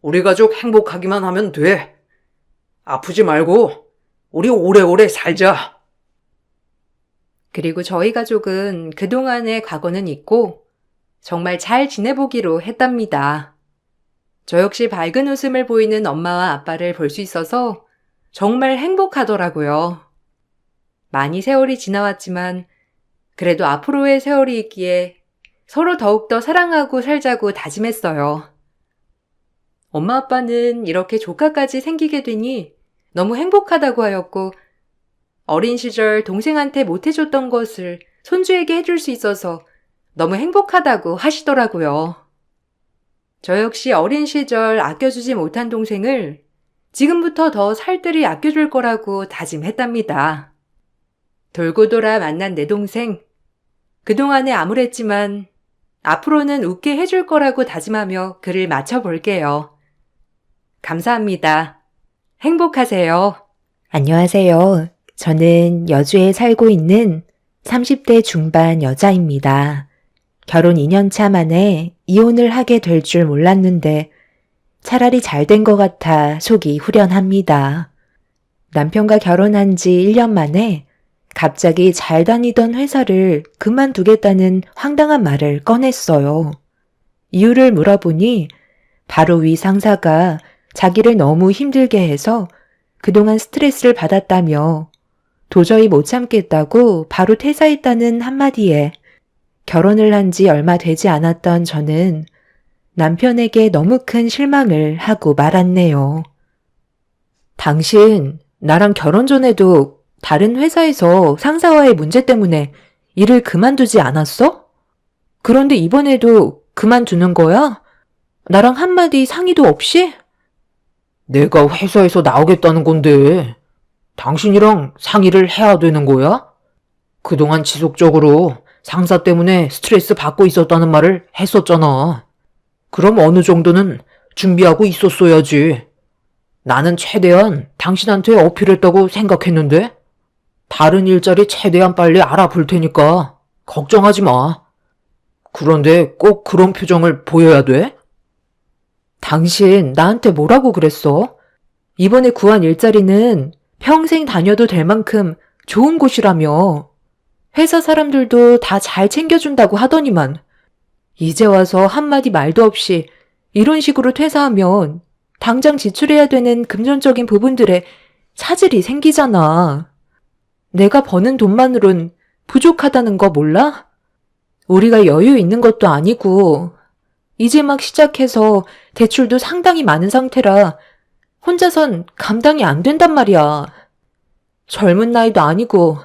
우리 가족 행복하기만 하면 돼. 아프지 말고 우리 오래오래 살자. 그리고 저희 가족은 그동안의 과거는 잊고 정말 잘 지내보기로 했답니다. 저 역시 밝은 웃음을 보이는 엄마와 아빠를 볼 수 있어서 정말 행복하더라고요. 많이 세월이 지나왔지만 그래도 앞으로의 세월이 있기에 서로 더욱더 사랑하고 살자고 다짐했어요. 엄마 아빠는 이렇게 조카까지 생기게 되니 너무 행복하다고 하였고 어린 시절 동생한테 못해줬던 것을 손주에게 해줄 수 있어서 너무 행복하다고 하시더라고요. 저 역시 어린 시절 아껴주지 못한 동생을 지금부터 더 살뜰히 아껴줄 거라고 다짐했답니다. 돌고 돌아 만난 내 동생, 그동안에 암울했지만 앞으로는 웃게 해줄 거라고 다짐하며 글을 마쳐볼게요. 감사합니다. 행복하세요. 안녕하세요. 저는 여주에 살고 있는 30대 중반 여자입니다. 결혼 2년 차 만에 이혼을 하게 될 줄 몰랐는데 차라리 잘 된 것 같아 속이 후련합니다. 남편과 결혼한 지 1년 만에 갑자기 잘 다니던 회사를 그만두겠다는 황당한 말을 꺼냈어요. 이유를 물어보니 바로 위 상사가 자기를 너무 힘들게 해서 그동안 스트레스를 받았다며 도저히 못 참겠다고 바로 퇴사했다는 한마디에 결혼을 한 지 얼마 되지 않았던 저는 남편에게 너무 큰 실망을 하고 말았네요. 당신, 나랑 결혼 전에도 다른 회사에서 상사와의 문제 때문에 일을 그만두지 않았어? 그런데 이번에도 그만두는 거야? 나랑 한마디 상의도 없이? 내가 회사에서 나오겠다는 건데, 당신이랑 상의를 해야 되는 거야? 그동안 지속적으로 상사 때문에 스트레스 받고 있었다는 말을 했었잖아. 그럼 어느 정도는 준비하고 있었어야지. 나는 최대한 당신한테 어필했다고 생각했는데, 다른 일자리 최대한 빨리 알아볼 테니까 걱정하지 마. 그런데 꼭 그런 표정을 보여야 돼? 당신 나한테 뭐라고 그랬어? 이번에 구한 일자리는 평생 다녀도 될 만큼 좋은 곳이라며. 회사 사람들도 다 잘 챙겨준다고 하더니만 이제 와서 한마디 말도 없이 이런 식으로 퇴사하면 당장 지출해야 되는 금전적인 부분들에 차질이 생기잖아. 내가 버는 돈만으론 부족하다는 거 몰라? 우리가 여유 있는 것도 아니고 이제 막 시작해서 대출도 상당히 많은 상태라 혼자선 감당이 안 된단 말이야. 젊은 나이도 아니고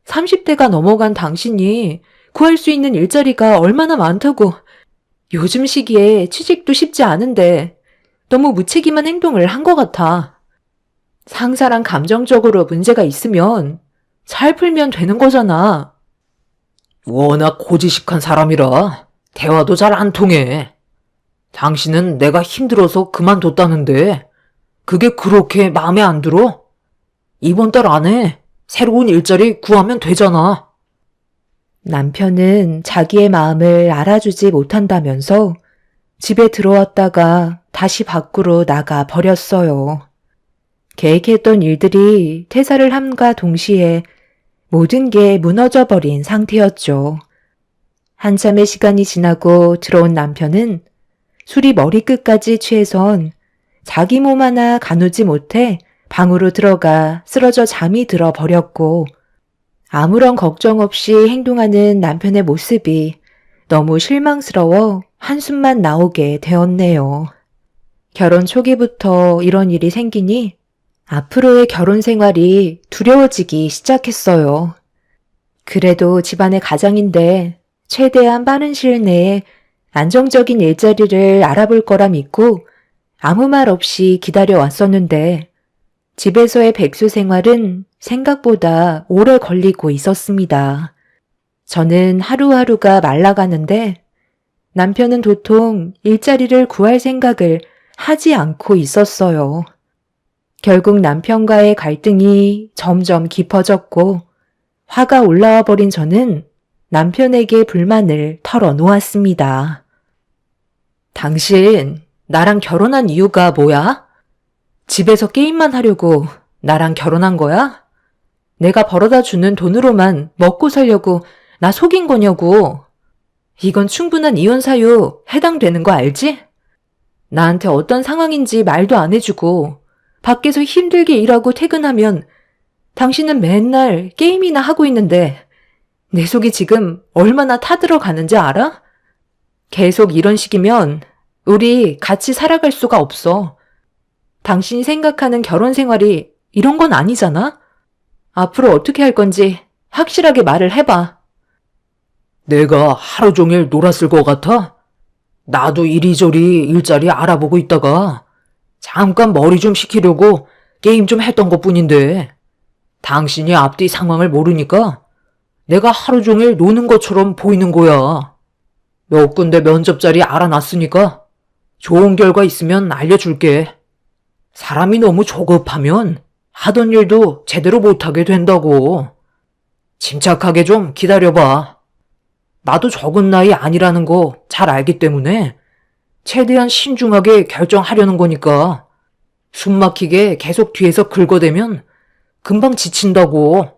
30대가 넘어간 당신이 구할 수 있는 일자리가 얼마나 많다고. 요즘 시기에 취직도 쉽지 않은데 너무 무책임한 행동을 한 것 같아. 상사랑 감정적으로 문제가 있으면 잘 풀면 되는 거잖아. 워낙 고지식한 사람이라 대화도 잘 안 통해. 당신은 내가 힘들어서 그만뒀다는데 그게 그렇게 마음에 안 들어? 이번 달 안에 새로운 일자리 구하면 되잖아. 남편은 자기의 마음을 알아주지 못한다면서 집에 들어왔다가 다시 밖으로 나가 버렸어요. 계획했던 일들이 퇴사를 함과 동시에 모든 게 무너져 버린 상태였죠. 한참의 시간이 지나고 들어온 남편은 술이 머리끝까지 취해선 자기 몸 하나 가누지 못해 방으로 들어가 쓰러져 잠이 들어 버렸고 아무런 걱정 없이 행동하는 남편의 모습이 너무 실망스러워 한숨만 나오게 되었네요. 결혼 초기부터 이런 일이 생기니 앞으로의 결혼 생활이 두려워지기 시작했어요. 그래도 집안의 가장인데 최대한 빠른 시일 내에 안정적인 일자리를 알아볼 거라 믿고 아무 말 없이 기다려왔었는데 집에서의 백수 생활은 생각보다 오래 걸리고 있었습니다. 저는 하루하루가 말라가는데 남편은 도통 일자리를 구할 생각을 하지 않고 있었어요. 결국 남편과의 갈등이 점점 깊어졌고 화가 올라와 버린 저는 남편에게 불만을 털어놓았습니다. 당신, 나랑 결혼한 이유가 뭐야? 집에서 게임만 하려고 나랑 결혼한 거야? 내가 벌어다 주는 돈으로만 먹고 살려고 나 속인 거냐고. 이건 충분한 이혼 사유 해당되는 거 알지? 나한테 어떤 상황인지 말도 안 해주고 밖에서 힘들게 일하고 퇴근하면 당신은 맨날 게임이나 하고 있는데 내 속이 지금 얼마나 타들어가는지 알아? 계속 이런 식이면 우리 같이 살아갈 수가 없어. 당신이 생각하는 결혼 생활이 이런 건 아니잖아? 앞으로 어떻게 할 건지 확실하게 말을 해봐. 내가 하루 종일 놀았을 것 같아? 나도 이리저리 일자리 알아보고 있다가 잠깐 머리 좀 식히려고 게임 좀 했던 것뿐인데 당신이 앞뒤 상황을 모르니까 내가 하루 종일 노는 것처럼 보이는 거야. 몇 군데 면접 자리 알아놨으니까 좋은 결과 있으면 알려줄게. 사람이 너무 조급하면 하던 일도 제대로 못하게 된다고. 침착하게 좀 기다려봐. 나도 적은 나이 아니라는 거 잘 알기 때문에 최대한 신중하게 결정하려는 거니까 숨 막히게 계속 뒤에서 긁어대면 금방 지친다고.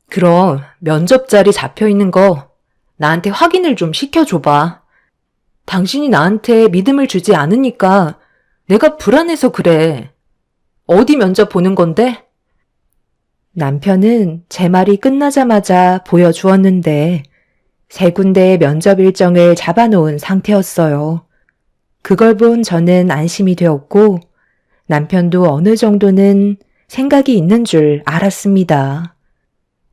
그럼 면접 자리 잡혀 있는 거 나한테 확인을 좀 시켜줘봐. 당신이 나한테 믿음을 주지 않으니까 내가 불안해서 그래. 어디 면접 보는 건데? 남편은 제 말이 끝나자마자 보여주었는데 3군데의 면접 일정을 잡아놓은 상태였어요. 그걸 본 저는 안심이 되었고 남편도 어느 정도는 생각이 있는 줄 알았습니다.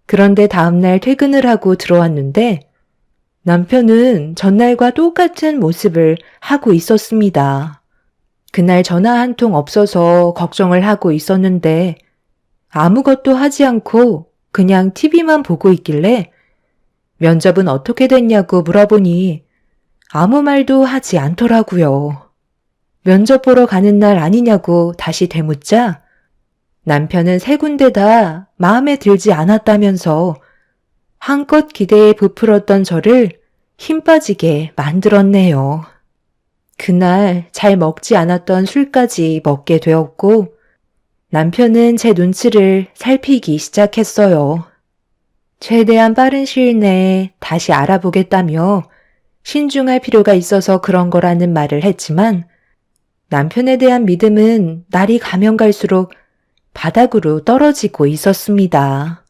그런데 다음날 퇴근을 하고 들어왔는데 남편은 전날과 똑같은 모습을 하고 있었습니다. 그날 전화 한 통 없어서 걱정을 하고 있었는데 아무것도 하지 않고 그냥 TV만 보고 있길래 면접은 어떻게 됐냐고 물어보니 아무 말도 하지 않더라고요. 면접 보러 가는 날 아니냐고 다시 되묻자 남편은 3군데 다 마음에 들지 않았다면서 한껏 기대에 부풀었던 저를 힘 빠지게 만들었네요. 그날 잘 먹지 않았던 술까지 먹게 되었고 남편은 제 눈치를 살피기 시작했어요. 최대한 빠른 시일 내에 다시 알아보겠다며 신중할 필요가 있어서 그런 거라는 말을 했지만 남편에 대한 믿음은 날이 가면 갈수록 바닥으로 떨어지고 있었습니다.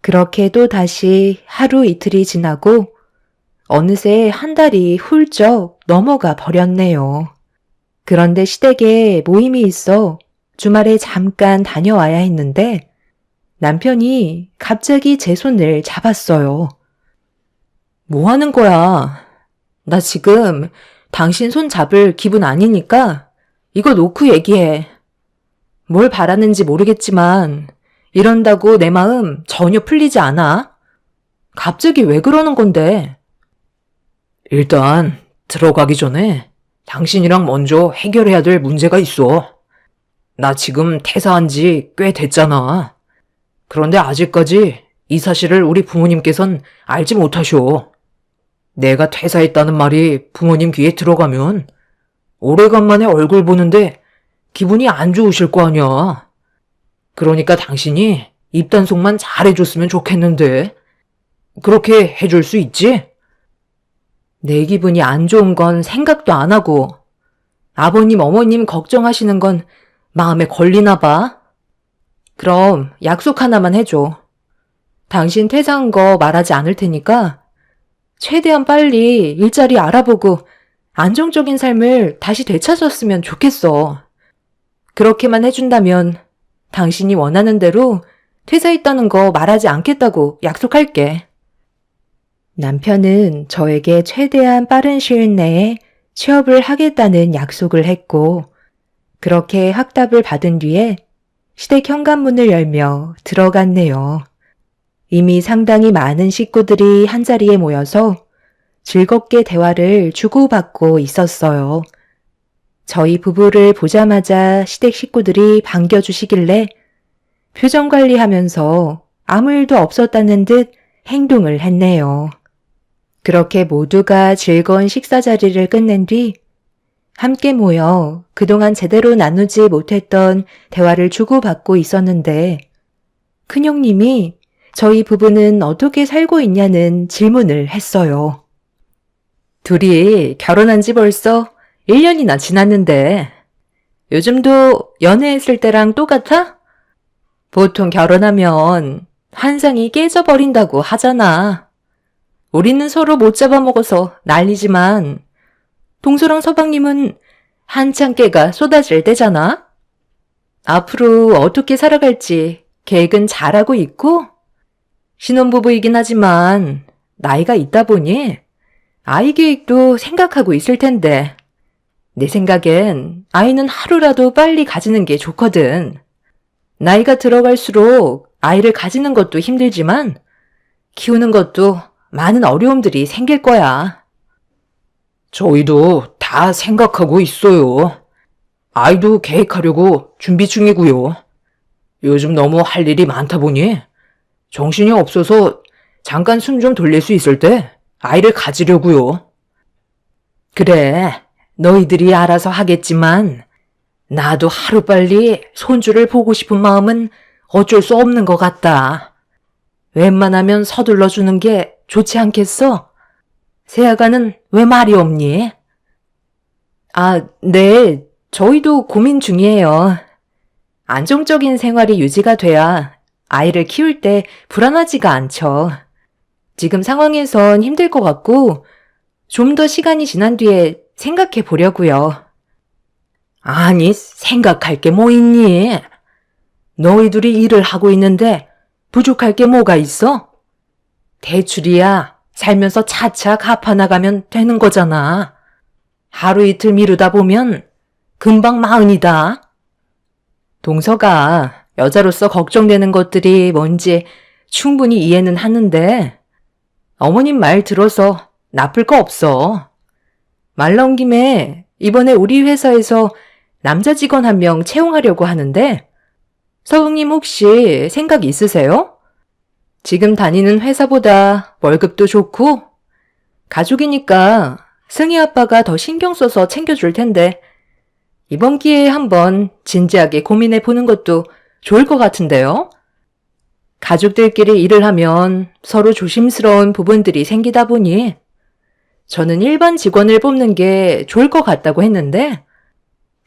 그렇게 또 다시 하루 이틀이 지나고 어느새 한 달이 훌쩍 넘어가 버렸네요. 그런데 시댁에 모임이 있어 주말에 잠깐 다녀와야 했는데 남편이 갑자기 제 손을 잡았어요. 뭐 하는 거야? 나 지금 당신 손 잡을 기분 아니니까 이거 놓고 얘기해. 뭘 바라는지 모르겠지만 이런다고 내 마음 전혀 풀리지 않아. 갑자기 왜 그러는 건데? 일단 들어가기 전에 당신이랑 먼저 해결해야 될 문제가 있어. 나 지금 퇴사한 지 꽤 됐잖아. 그런데 아직까지 이 사실을 우리 부모님께선 알지 못하셔. 내가 퇴사했다는 말이 부모님 귀에 들어가면 오래간만에 얼굴 보는데 기분이 안 좋으실 거 아니야. 그러니까 당신이 입단속만 잘해줬으면 좋겠는데 그렇게 해줄 수 있지? 내 기분이 안 좋은 건 생각도 안 하고 아버님, 어머님 걱정하시는 건 마음에 걸리나 봐. 그럼 약속 하나만 해줘. 당신 퇴사한 거 말하지 않을 테니까 최대한 빨리 일자리 알아보고 안정적인 삶을 다시 되찾았으면 좋겠어. 그렇게만 해준다면 당신이 원하는 대로 퇴사했다는 거 말하지 않겠다고 약속할게. 남편은 저에게 최대한 빠른 시일 내에 취업을 하겠다는 약속을 했고 그렇게 확답을 받은 뒤에 시댁 현관문을 열며 들어갔네요. 이미 상당히 많은 식구들이 한자리에 모여서 즐겁게 대화를 주고받고 있었어요. 저희 부부를 보자마자 시댁 식구들이 반겨주시길래 표정 관리하면서 아무 일도 없었다는 듯 행동을 했네요. 그렇게 모두가 즐거운 식사 자리를 끝낸 뒤 함께 모여 그동안 제대로 나누지 못했던 대화를 주고받고 있었는데 큰형님이 저희 부부는 어떻게 살고 있냐는 질문을 했어요. 둘이 결혼한 지 벌써 1년이나 지났는데 요즘도 연애했을 때랑 똑같아? 보통 결혼하면 환상이 깨져버린다고 하잖아. 우리는 서로 못 잡아먹어서 난리지만 동서랑 서방님은 한창 깨가 쏟아질 때잖아. 앞으로 어떻게 살아갈지 계획은 잘하고 있고 신혼부부이긴 하지만 나이가 있다 보니 아이 계획도 생각하고 있을 텐데 내 생각엔 아이는 하루라도 빨리 가지는 게 좋거든. 나이가 들어갈수록 아이를 가지는 것도 힘들지만 키우는 것도 많은 어려움들이 생길 거야. 저희도 다 생각하고 있어요. 아이도 계획하려고 준비 중이고요. 요즘 너무 할 일이 많다 보니 정신이 없어서 잠깐 숨 좀 돌릴 수 있을 때 아이를 가지려고요. 그래, 너희들이 알아서 하겠지만 나도 하루빨리 손주를 보고 싶은 마음은 어쩔 수 없는 것 같다. 웬만하면 서둘러 주는 게 좋지 않겠어? 세아가는 왜 말이 없니? 아, 네. 저희도 고민 중이에요. 안정적인 생활이 유지가 돼야 아이를 키울 때 불안하지가 않죠. 지금 상황에선 힘들 것 같고 좀 더 시간이 지난 뒤에 생각해 보려고요. 아니, 생각할 게 뭐 있니? 너희들이 일을 하고 있는데 부족할 게 뭐가 있어? 대출이야 살면서 차차 갚아나가면 되는 거잖아. 하루 이틀 미루다 보면 금방 마흔이다. 동서가 여자로서 걱정되는 것들이 뭔지 충분히 이해는 하는데 어머님 말 들어서 나쁠 거 없어. 말 나온 김에 이번에 우리 회사에서 남자 직원 한 명 채용하려고 하는데 서웅님 혹시 생각 있으세요? 지금 다니는 회사보다 월급도 좋고 가족이니까 승희 아빠가 더 신경 써서 챙겨줄 텐데 이번 기회에 한번 진지하게 고민해 보는 것도 좋을 것 같은데요? 가족들끼리 일을 하면 서로 조심스러운 부분들이 생기다 보니 저는 일반 직원을 뽑는 게 좋을 것 같다고 했는데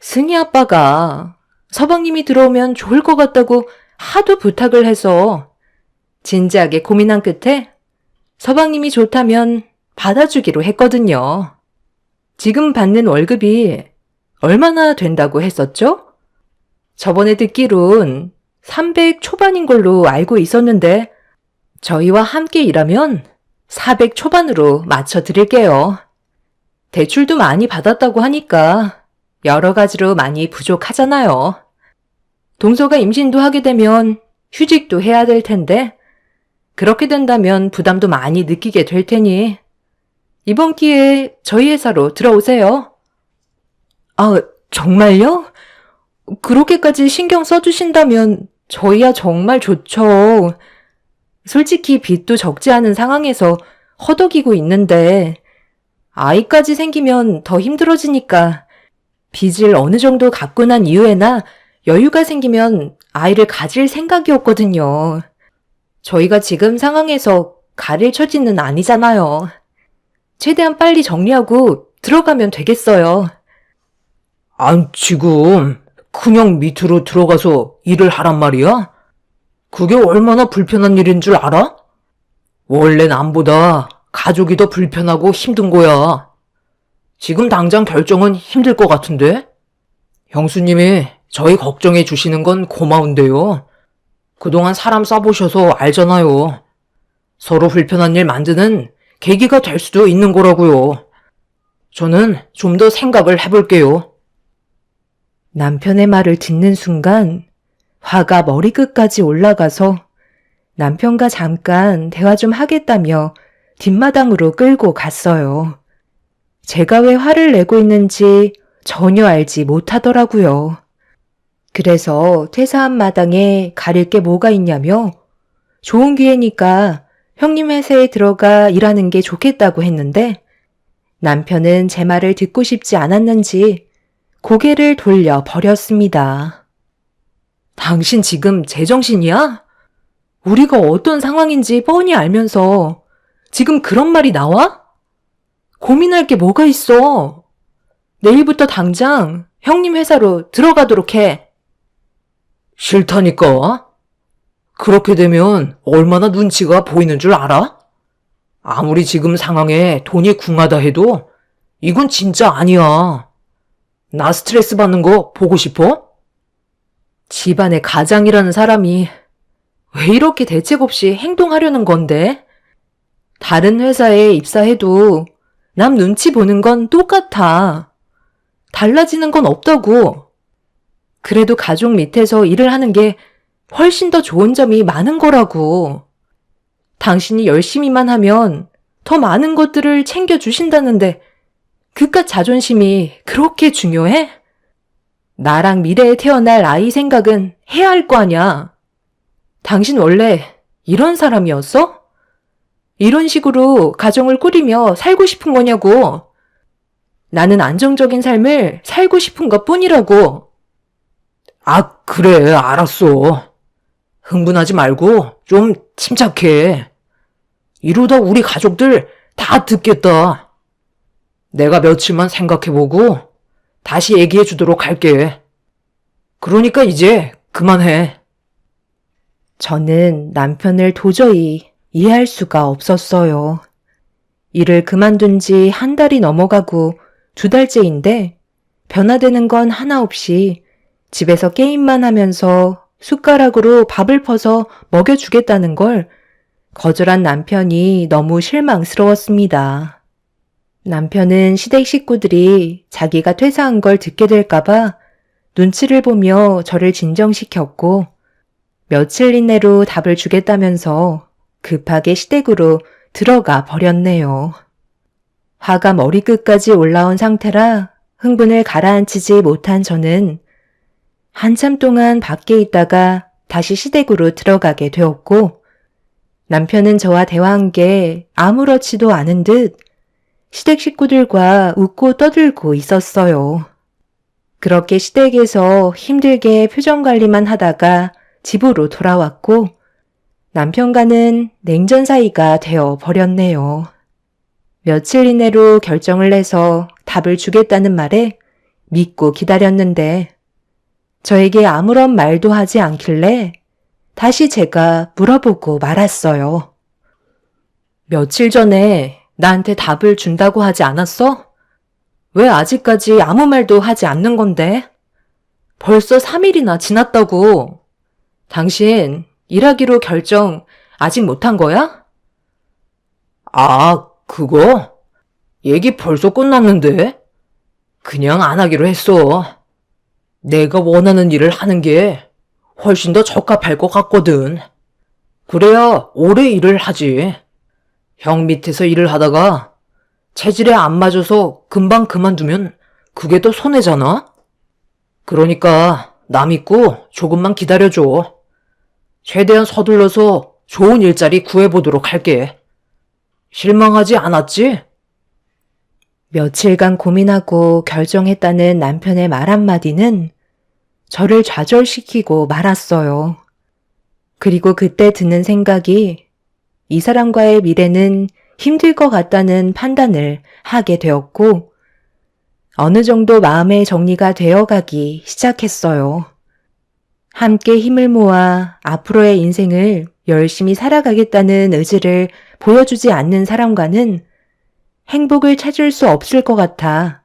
승희 아빠가 서방님이 들어오면 좋을 것 같다고 하도 부탁을 해서 진지하게 고민한 끝에 서방님이 좋다면 받아주기로 했거든요. 지금 받는 월급이 얼마나 된다고 했었죠? 저번에 듣기론 300 초반인 걸로 알고 있었는데 저희와 함께 일하면 400 초반으로 맞춰드릴게요. 대출도 많이 받았다고 하니까 여러 가지로 많이 부족하잖아요. 동서가 임신도 하게 되면 휴직도 해야 될 텐데 그렇게 된다면 부담도 많이 느끼게 될 테니 이번 기회에 저희 회사로 들어오세요. 아, 정말요? 그렇게까지 신경 써주신다면 저희야 정말 좋죠. 솔직히 빚도 적지 않은 상황에서 허덕이고 있는데 아이까지 생기면 더 힘들어지니까 빚을 어느 정도 갚고 난 이후에나 여유가 생기면 아이를 가질 생각이었거든요. 저희가 지금 상황에서 가릴 처지는 아니잖아요. 최대한 빨리 정리하고 들어가면 되겠어요. 아니, 지금 그냥 밑으로 들어가서 일을 하란 말이야? 그게 얼마나 불편한 일인 줄 알아? 원래 남보다 가족이 더 불편하고 힘든 거야. 지금 당장 결정은 힘들 것 같은데? 형수님이 저희 걱정해 주시는 건 고마운데요. 그동안 사람 써보셔서 알잖아요. 서로 불편한 일 만드는 계기가 될 수도 있는 거라고요. 저는 좀 더 생각을 해볼게요. 남편의 말을 듣는 순간 화가 머리끝까지 올라가서 남편과 잠깐 대화 좀 하겠다며 뒷마당으로 끌고 갔어요. 제가 왜 화를 내고 있는지 전혀 알지 못하더라고요. 그래서 퇴사한 마당에 가릴 게 뭐가 있냐며 좋은 기회니까 형님 회사에 들어가 일하는 게 좋겠다고 했는데 남편은 제 말을 듣고 싶지 않았는지 고개를 돌려 버렸습니다. 당신 지금 제정신이야? 우리가 어떤 상황인지 뻔히 알면서 지금 그런 말이 나와? 고민할 게 뭐가 있어? 내일부터 당장 형님 회사로 들어가도록 해. 싫다니까? 그렇게 되면 얼마나 눈치가 보이는 줄 알아? 아무리 지금 상황에 돈이 궁하다 해도 이건 진짜 아니야. 나 스트레스 받는 거 보고 싶어? 집안의 가장이라는 사람이 왜 이렇게 대책 없이 행동하려는 건데? 다른 회사에 입사해도 남 눈치 보는 건 똑같아. 달라지는 건 없다고. 그래도 가족 밑에서 일을 하는 게 훨씬 더 좋은 점이 많은 거라고. 당신이 열심히만 하면 더 많은 것들을 챙겨주신다는데 그깟 자존심이 그렇게 중요해? 나랑 미래에 태어날 아이 생각은 해야 할 거 아냐. 당신 원래 이런 사람이었어? 이런 식으로 가정을 꾸리며 살고 싶은 거냐고. 나는 안정적인 삶을 살고 싶은 것 뿐이라고. 아, 그래, 알았어. 흥분하지 말고 좀 침착해. 이러다 우리 가족들 다 듣겠다. 내가 며칠만 생각해보고 다시 얘기해 주도록 할게. 그러니까 이제 그만해. 저는 남편을 도저히 이해할 수가 없었어요. 일을 그만둔 지 한 달이 넘어가고 2달째인데 변화되는 건 하나 없이 집에서 게임만 하면서 숟가락으로 밥을 퍼서 먹여주겠다는 걸 거절한 남편이 너무 실망스러웠습니다. 남편은 시댁 식구들이 자기가 퇴사한 걸 듣게 될까봐 눈치를 보며 저를 진정시켰고 며칠 이내로 답을 주겠다면서 급하게 시댁으로 들어가 버렸네요. 화가 머리끝까지 올라온 상태라 흥분을 가라앉히지 못한 저는 한참 동안 밖에 있다가 다시 시댁으로 들어가게 되었고 남편은 저와 대화한 게 아무렇지도 않은 듯 시댁 식구들과 웃고 떠들고 있었어요. 그렇게 시댁에서 힘들게 표정 관리만 하다가 집으로 돌아왔고 남편과는 냉전 사이가 되어 버렸네요. 며칠 이내로 결정을 해서 답을 주겠다는 말에 믿고 기다렸는데 저에게 아무런 말도 하지 않길래 다시 제가 물어보고 말았어요. 며칠 전에 나한테 답을 준다고 하지 않았어? 왜 아직까지 아무 말도 하지 않는 건데? 벌써 3일이나 지났다고. 당신 일하기로 결정 아직 못한 거야? 아, 그거? 얘기 벌써 끝났는데? 그냥 안 하기로 했어. 내가 원하는 일을 하는 게 훨씬 더 적합할 것 같거든. 그래야 오래 일을 하지. 형 밑에서 일을 하다가 체질에 안 맞아서 금방 그만두면 그게 더 손해잖아? 그러니까 나 믿고 조금만 기다려줘. 최대한 서둘러서 좋은 일자리 구해보도록 할게. 실망하지 않았지? 며칠간 고민하고 결정했다는 남편의 말 한마디는 저를 좌절시키고 말았어요. 그리고 그때 드는 생각이 이 사람과의 미래는 힘들 것 같다는 판단을 하게 되었고 어느 정도 마음의 정리가 되어가기 시작했어요. 함께 힘을 모아 앞으로의 인생을 열심히 살아가겠다는 의지를 보여주지 않는 사람과는 행복을 찾을 수 없을 것 같아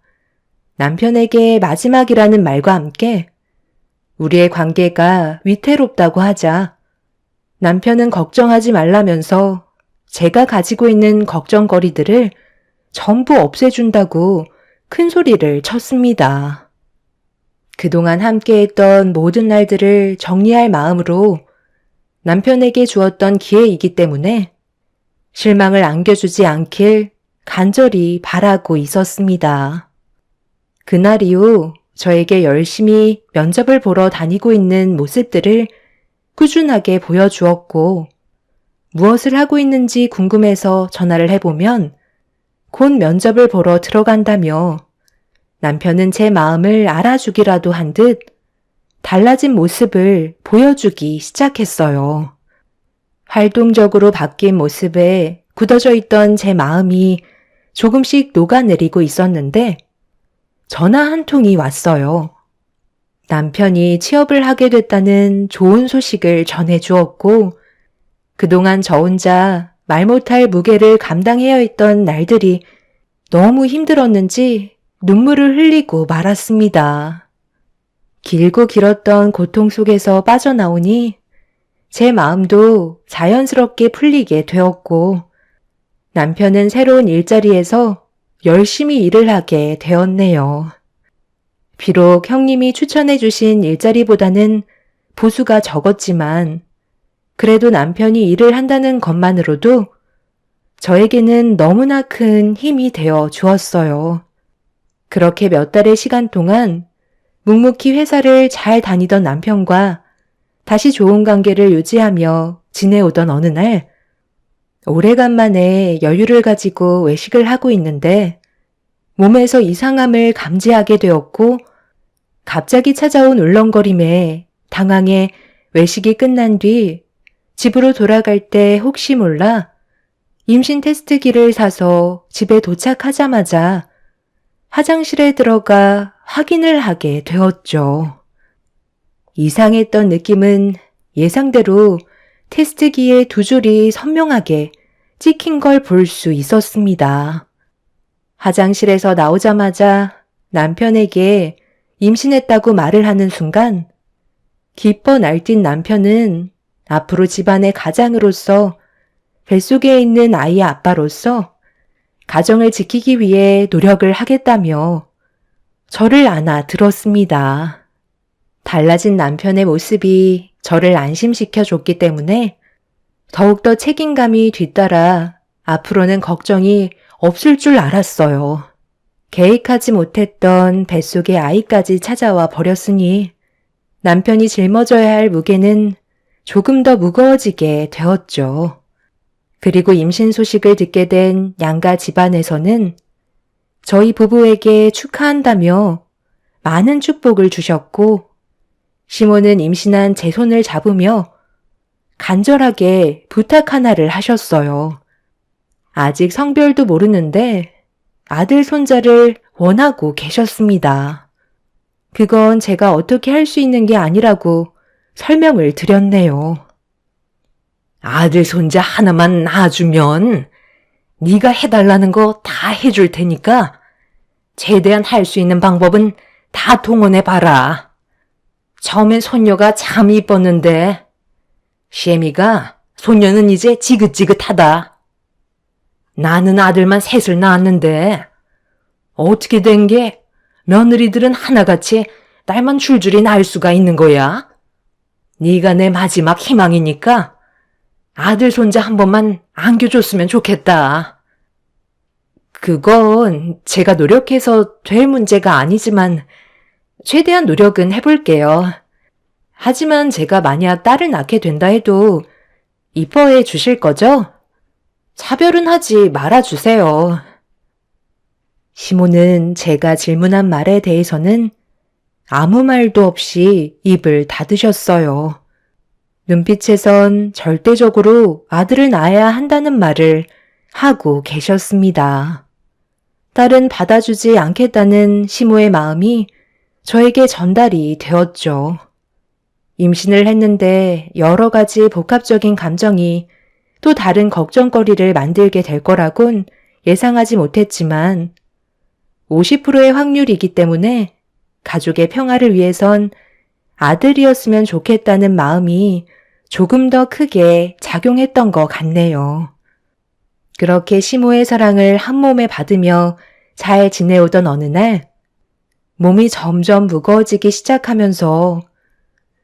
남편에게 마지막이라는 말과 함께 우리의 관계가 위태롭다고 하자 남편은 걱정하지 말라면서 제가 가지고 있는 걱정거리들을 전부 없애준다고 큰 소리를 쳤습니다. 그동안 함께했던 모든 날들을 정리할 마음으로 남편에게 주었던 기회이기 때문에 실망을 안겨주지 않길 간절히 바라고 있었습니다. 그날 이후 저에게 열심히 면접을 보러 다니고 있는 모습들을 꾸준하게 보여주었고 무엇을 하고 있는지 궁금해서 전화를 해보면 곧 면접을 보러 들어간다며 남편은 제 마음을 알아주기라도 한 듯 달라진 모습을 보여주기 시작했어요. 활동적으로 바뀐 모습에 굳어져 있던 제 마음이 조금씩 녹아내리고 있었는데 전화 한 통이 왔어요. 남편이 취업을 하게 됐다는 좋은 소식을 전해주었고 그동안 저 혼자 말 못할 무게를 감당해야 했던 날들이 너무 힘들었는지 눈물을 흘리고 말았습니다. 길고 길었던 고통 속에서 빠져나오니 제 마음도 자연스럽게 풀리게 되었고 남편은 새로운 일자리에서 열심히 일을 하게 되었네요. 비록 형님이 추천해 주신 일자리보다는 보수가 적었지만 그래도 남편이 일을 한다는 것만으로도 저에게는 너무나 큰 힘이 되어 주었어요. 그렇게 몇 달의 시간 동안 묵묵히 회사를 잘 다니던 남편과 다시 좋은 관계를 유지하며 지내오던 어느 날, 오래간만에 여유를 가지고 외식을 하고 있는데 몸에서 이상함을 감지하게 되었고 갑자기 찾아온 울렁거림에 당황해 외식이 끝난 뒤 집으로 돌아갈 때 혹시 몰라 임신 테스트기를 사서 집에 도착하자마자 화장실에 들어가 확인을 하게 되었죠. 이상했던 느낌은 예상대로 테스트기의 두 줄이 선명하게 찍힌 걸 볼 수 있었습니다. 화장실에서 나오자마자 남편에게 임신했다고 말을 하는 순간 기뻐 날뛴 남편은 앞으로 집안의 가장으로서 뱃속에 있는 아이의 아빠로서 가정을 지키기 위해 노력을 하겠다며 저를 안아 들었습니다. 달라진 남편의 모습이 저를 안심시켜 줬기 때문에 더욱더 책임감이 뒤따라 앞으로는 걱정이 없을 줄 알았어요. 계획하지 못했던 뱃속의 아이까지 찾아와 버렸으니 남편이 짊어져야 할 무게는 조금 더 무거워지게 되었죠. 그리고 임신 소식을 듣게 된 양가 집안에서는 저희 부부에게 축하한다며 많은 축복을 주셨고 시모는 임신한 제 손을 잡으며 간절하게 부탁 하나를 하셨어요. 아직 성별도 모르는데 아들 손자를 원하고 계셨습니다. 그건 제가 어떻게 할 수 있는 게 아니라고 설명을 드렸네요. 아들 손자 하나만 낳아주면 네가 해달라는 거 다 해줄 테니까 최대한 할 수 있는 방법은 다 동원해봐라. 처음엔 손녀가 참 이뻤는데 셰미가 손녀는 이제 지긋지긋하다. 나는 아들만 셋을 낳았는데 어떻게 된 게 며느리들은 하나같이 딸만 줄줄이 낳을 수가 있는 거야? 네가 내 마지막 희망이니까 아들 손자 한 번만 안겨줬으면 좋겠다. 그건 제가 노력해서 될 문제가 아니지만 최대한 노력은 해볼게요. 하지만 제가 만약 딸을 낳게 된다 해도 이뻐해 주실 거죠? 차별은 하지 말아주세요. 시모는 제가 질문한 말에 대해서는 아무 말도 없이 입을 닫으셨어요. 눈빛에선 절대적으로 아들을 낳아야 한다는 말을 하고 계셨습니다. 딸은 받아주지 않겠다는 시모의 마음이 저에게 전달이 되었죠. 임신을 했는데 여러 가지 복합적인 감정이 또 다른 걱정거리를 만들게 될 거라곤 예상하지 못했지만 50%의 확률이기 때문에 가족의 평화를 위해선 아들이었으면 좋겠다는 마음이 조금 더 크게 작용했던 것 같네요. 그렇게 시모의 사랑을 한 몸에 받으며 잘 지내오던 어느 날 몸이 점점 무거워지기 시작하면서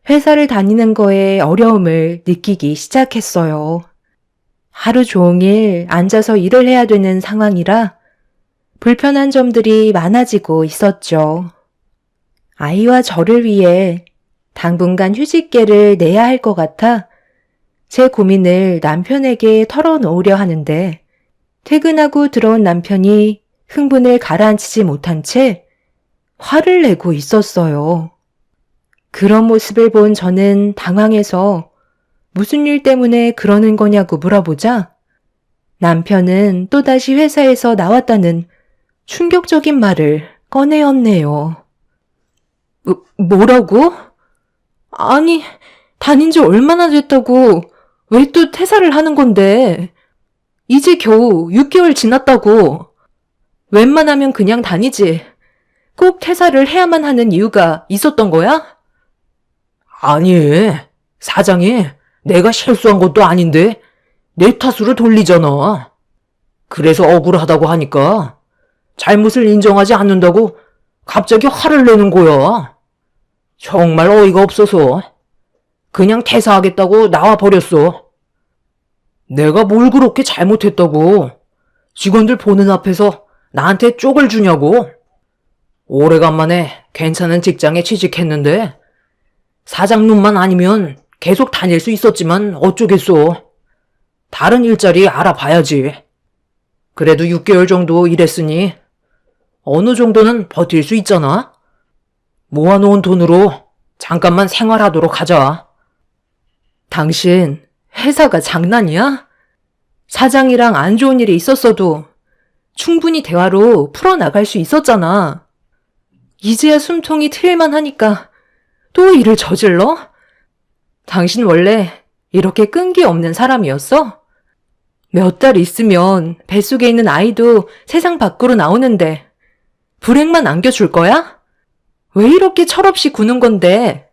회사를 다니는 거에 어려움을 느끼기 시작했어요. 하루 종일 앉아서 일을 해야 되는 상황이라 불편한 점들이 많아지고 있었죠. 아이와 저를 위해 당분간 휴직계를 내야 할 것 같아 제 고민을 남편에게 털어놓으려 하는데 퇴근하고 들어온 남편이 흥분을 가라앉히지 못한 채 화를 내고 있었어요. 그런 모습을 본 저는 당황해서 무슨 일 때문에 그러는 거냐고 물어보자 남편은 또다시 회사에서 나왔다는 충격적인 말을 꺼내었네요. 뭐라고? 아니, 다닌 지 얼마나 됐다고 왜 또 퇴사를 하는 건데? 이제 겨우 6개월 지났다고. 웬만하면 그냥 다니지. 꼭 퇴사를 해야만 하는 이유가 있었던 거야? 아니, 사장이 내가 실수한 것도 아닌데 내 탓으로 돌리잖아. 그래서 억울하다고 하니까 잘못을 인정하지 않는다고 갑자기 화를 내는 거야. 정말 어이가 없어서 그냥 퇴사하겠다고 나와버렸어. 내가 뭘 그렇게 잘못했다고 직원들 보는 앞에서 나한테 쪽을 주냐고. 오래간만에 괜찮은 직장에 취직했는데 사장 눈만 아니면 계속 다닐 수 있었지만 어쩌겠소. 다른 일자리 알아봐야지. 그래도 6개월 정도 일했으니 어느 정도는 버틸 수 있잖아. 모아놓은 돈으로 잠깐만 생활하도록 하자. 당신 회사가 장난이야? 사장이랑 안 좋은 일이 있었어도 충분히 대화로 풀어나갈 수 있었잖아. 이제야 숨통이 트일만 하니까 또 일을 저질러? 당신 원래 이렇게 끈기 없는 사람이었어? 몇 달 있으면 뱃속에 있는 아이도 세상 밖으로 나오는데 불행만 안겨줄 거야? 왜 이렇게 철없이 구는 건데?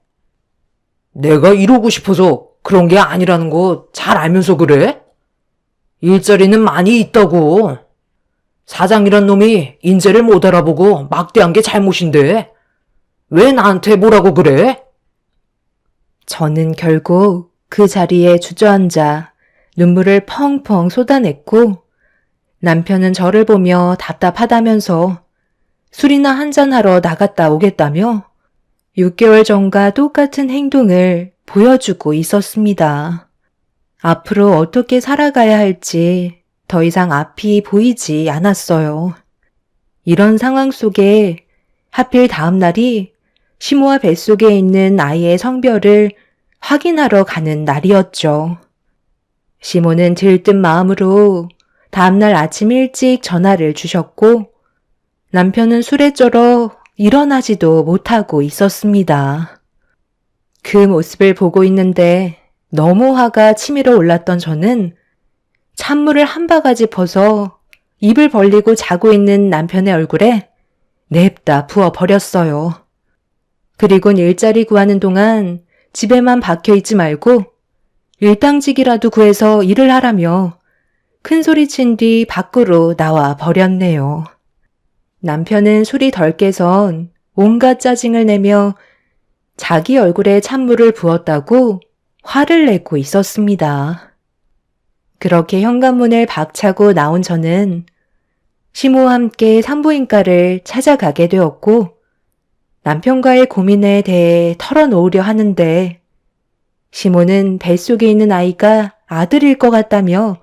내가 이러고 싶어서 그런 게 아니라는 거 잘 알면서 그래? 일자리는 많이 있다고. 사장이란 놈이 인재를 못 알아보고 막대한 게 잘못인데 왜 나한테 뭐라고 그래? 저는 결국 그 자리에 주저앉아 눈물을 펑펑 쏟아냈고 남편은 저를 보며 답답하다면서 술이나 한잔하러 나갔다 오겠다며 6개월 전과 똑같은 행동을 보여주고 있었습니다. 앞으로 어떻게 살아가야 할지 더 이상 앞이 보이지 않았어요. 이런 상황 속에 하필 다음 날이 시모와 뱃속에 있는 아이의 성별을 확인하러 가는 날이었죠. 시모는 들뜬 마음으로 다음날 아침 일찍 전화를 주셨고 남편은 술에 쩔어 일어나지도 못하고 있었습니다. 그 모습을 보고 있는데 너무 화가 치밀어 올랐던 저는 찬물을 한 바가지 퍼서 입을 벌리고 자고 있는 남편의 얼굴에 냅다 부어버렸어요. 그리곤 일자리 구하는 동안 집에만 박혀있지 말고 일당직이라도 구해서 일을 하라며 큰소리친 뒤 밖으로 나와 버렸네요. 남편은 술이 덜 깨선 온갖 짜증을 내며 자기 얼굴에 찬물을 부었다고 화를 내고 있었습니다. 그렇게 현관문을 박차고 나온 저는 시모와 함께 산부인과를 찾아가게 되었고 남편과의 고민에 대해 털어놓으려 하는데 시모는 뱃속에 있는 아이가 아들일 것 같다며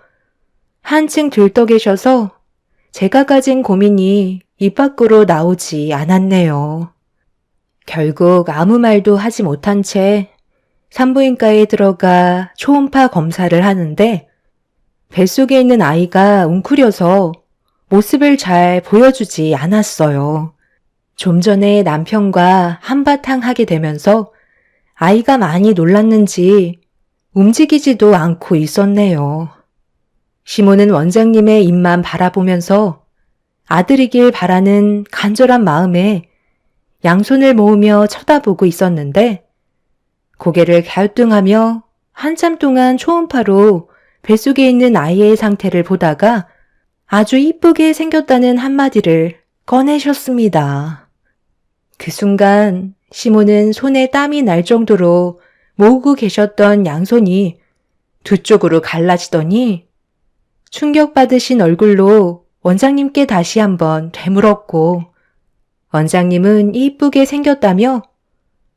한층 들떠 계셔서 제가 가진 고민이 입 밖으로 나오지 않았네요. 결국 아무 말도 하지 못한 채 산부인과에 들어가 초음파 검사를 하는데 뱃속에 있는 아이가 웅크려서 모습을 잘 보여주지 않았어요. 좀 전에 남편과 한바탕 하게 되면서 아이가 많이 놀랐는지 움직이지도 않고 있었네요. 시모는 원장님의 입만 바라보면서 아들이길 바라는 간절한 마음에 양손을 모으며 쳐다보고 있었는데 고개를 갸우뚱하며 한참 동안 초음파로 뱃속에 있는 아이의 상태를 보다가 아주 이쁘게 생겼다는 한마디를 꺼내셨습니다. 그 순간 시모는 손에 땀이 날 정도로 모으고 계셨던 양손이 두 쪽으로 갈라지더니 충격받으신 얼굴로 원장님께 다시 한번 되물었고 원장님은 이쁘게 생겼다며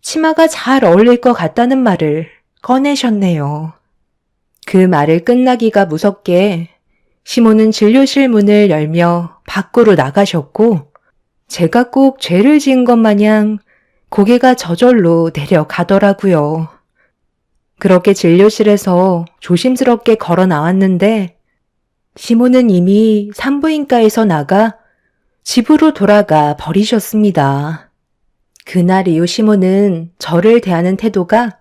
치마가 잘 어울릴 것 같다는 말을 꺼내셨네요. 그 말을 끝나기가 무섭게 시모는 진료실 문을 열며 밖으로 나가셨고 제가 꼭 죄를 지은 것 마냥 고개가 저절로 내려가더라고요. 그렇게 진료실에서 조심스럽게 걸어 나왔는데 시모는 이미 산부인과에서 나가 집으로 돌아가 버리셨습니다. 그날 이후 시모는 저를 대하는 태도가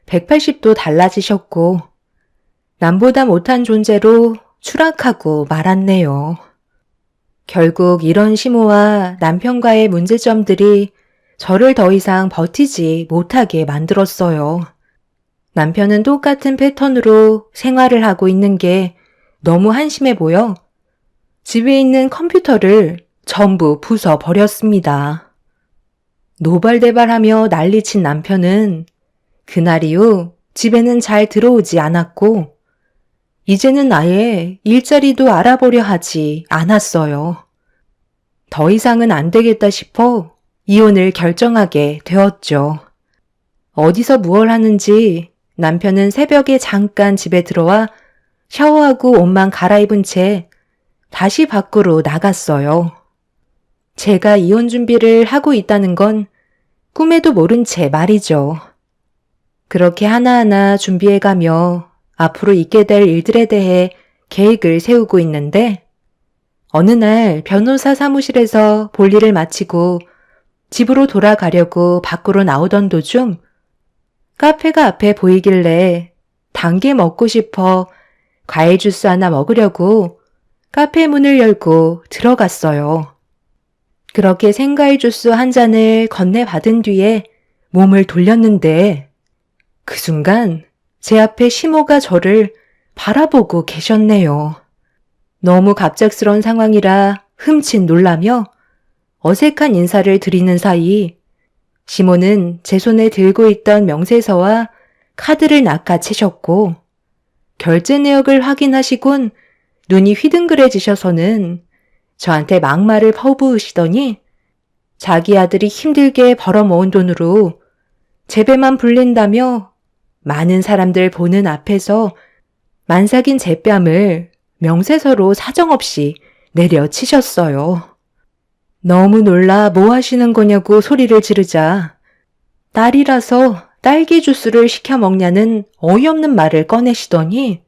180도 달라지셨고 남보다 못한 존재로 추락하고 말았네요. 결국 이런 시모와 남편과의 문제점들이 저를 더 이상 버티지 못하게 만들었어요. 남편은 똑같은 패턴으로 생활을 하고 있는 게 너무 한심해 보여 집에 있는 컴퓨터를 전부 부숴버렸습니다. 노발대발하며 난리친 남편은 그날 이후 집에는 잘 들어오지 않았고 이제는 아예 일자리도 알아보려 하지 않았어요. 더 이상은 안 되겠다 싶어 이혼을 결정하게 되었죠. 어디서 무얼 하는지 남편은 새벽에 잠깐 집에 들어와 샤워하고 옷만 갈아입은 채 다시 밖으로 나갔어요. 제가 이혼 준비를 하고 있다는 건 꿈에도 모른 채 말이죠. 그렇게 하나하나 준비해가며 앞으로 있게 될 일들에 대해 계획을 세우고 있는데 어느 날 변호사 사무실에서 볼일을 마치고 집으로 돌아가려고 밖으로 나오던 도중 카페가 앞에 보이길래 단 게 먹고 싶어 과일 주스 하나 먹으려고 카페 문을 열고 들어갔어요. 그렇게 생과일 주스 한 잔을 건네받은 뒤에 몸을 돌렸는데 그 순간 제 앞에 시모가 저를 바라보고 계셨네요. 너무 갑작스러운 상황이라 흠칫 놀라며 어색한 인사를 드리는 사이 시모는 제 손에 들고 있던 명세서와 카드를 낚아채셨고 결제 내역을 확인하시곤 눈이 휘둥그레지셔서는 저한테 막말을 퍼부으시더니 자기 아들이 힘들게 벌어모은 돈으로 제 배만 불린다며 많은 사람들 보는 앞에서 만삭인 제 뺨을 명세서로 사정없이 내려치셨어요. 너무 놀라 뭐 하시는 거냐고 소리를 지르자 딸이라서 딸기 주스를 시켜 먹냐는 어이없는 말을 꺼내시더니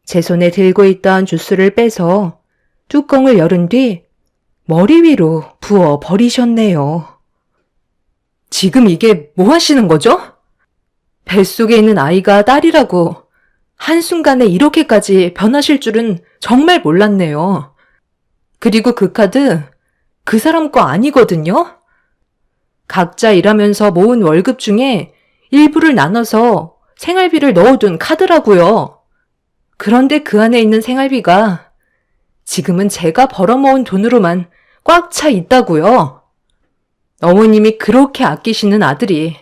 제 손에 들고 있던 주스를 빼서 뚜껑을 열은 뒤 머리 위로 부어 버리셨네요. 지금 이게 뭐 하시는 거죠? 뱃속에 있는 아이가 딸이라고 한순간에 이렇게까지 변하실 줄은 정말 몰랐네요. 그리고 그 카드 그 사람 거 아니거든요? 각자 일하면서 모은 월급 중에 일부를 나눠서 생활비를 넣어둔 카드라고요. 그런데 그 안에 있는 생활비가 지금은 제가 벌어모은 돈으로만 꽉 차 있다고요. 어머님이 그렇게 아끼시는 아들이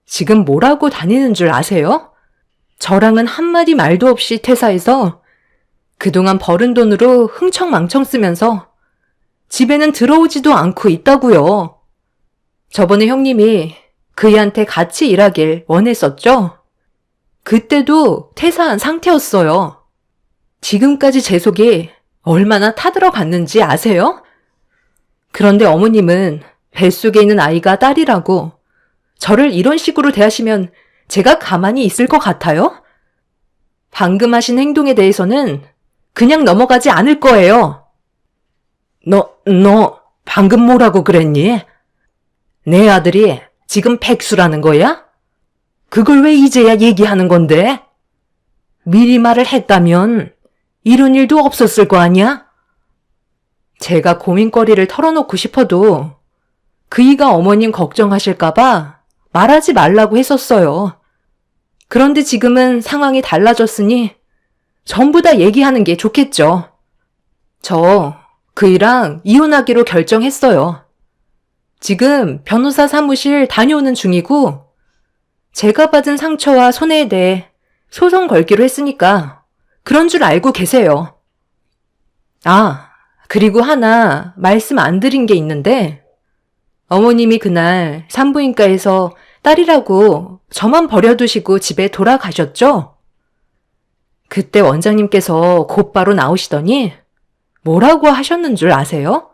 지금 뭐라고 다니는 줄 아세요? 저랑은 한마디 말도 없이 퇴사해서 그동안 벌은 돈으로 흥청망청 쓰면서 집에는 들어오지도 않고 있다고요. 저번에 형님이 그이한테 같이 일하길 원했었죠? 그때도 퇴사한 상태였어요. 지금까지 제 속이 얼마나 타들어갔는지 아세요? 그런데 어머님은 뱃속에 있는 아이가 딸이라고 저를 이런 식으로 대하시면 제가 가만히 있을 것 같아요? 방금 하신 행동에 대해서는 그냥 넘어가지 않을 거예요. 너 방금 뭐라고 그랬니? 내 아들이 지금 백수라는 거야? 그걸 왜 이제야 얘기하는 건데? 미리 말을 했다면 이런 일도 없었을 거 아니야? 제가 고민거리를 털어놓고 싶어도 그이가 어머님 걱정하실까봐 말하지 말라고 했었어요. 그런데 지금은 상황이 달라졌으니 전부 다 얘기하는 게 좋겠죠. 저 그이랑 이혼하기로 결정했어요. 지금 변호사 사무실 다녀오는 중이고 제가 받은 상처와 손해에 대해 소송 걸기로 했으니까 그런 줄 알고 계세요. 아, 그리고 하나 말씀 안 드린 게 있는데 어머님이 그날 산부인과에서 딸이라고 저만 버려두시고 집에 돌아가셨죠? 그때 원장님께서 곧바로 나오시더니 뭐라고 하셨는 줄 아세요?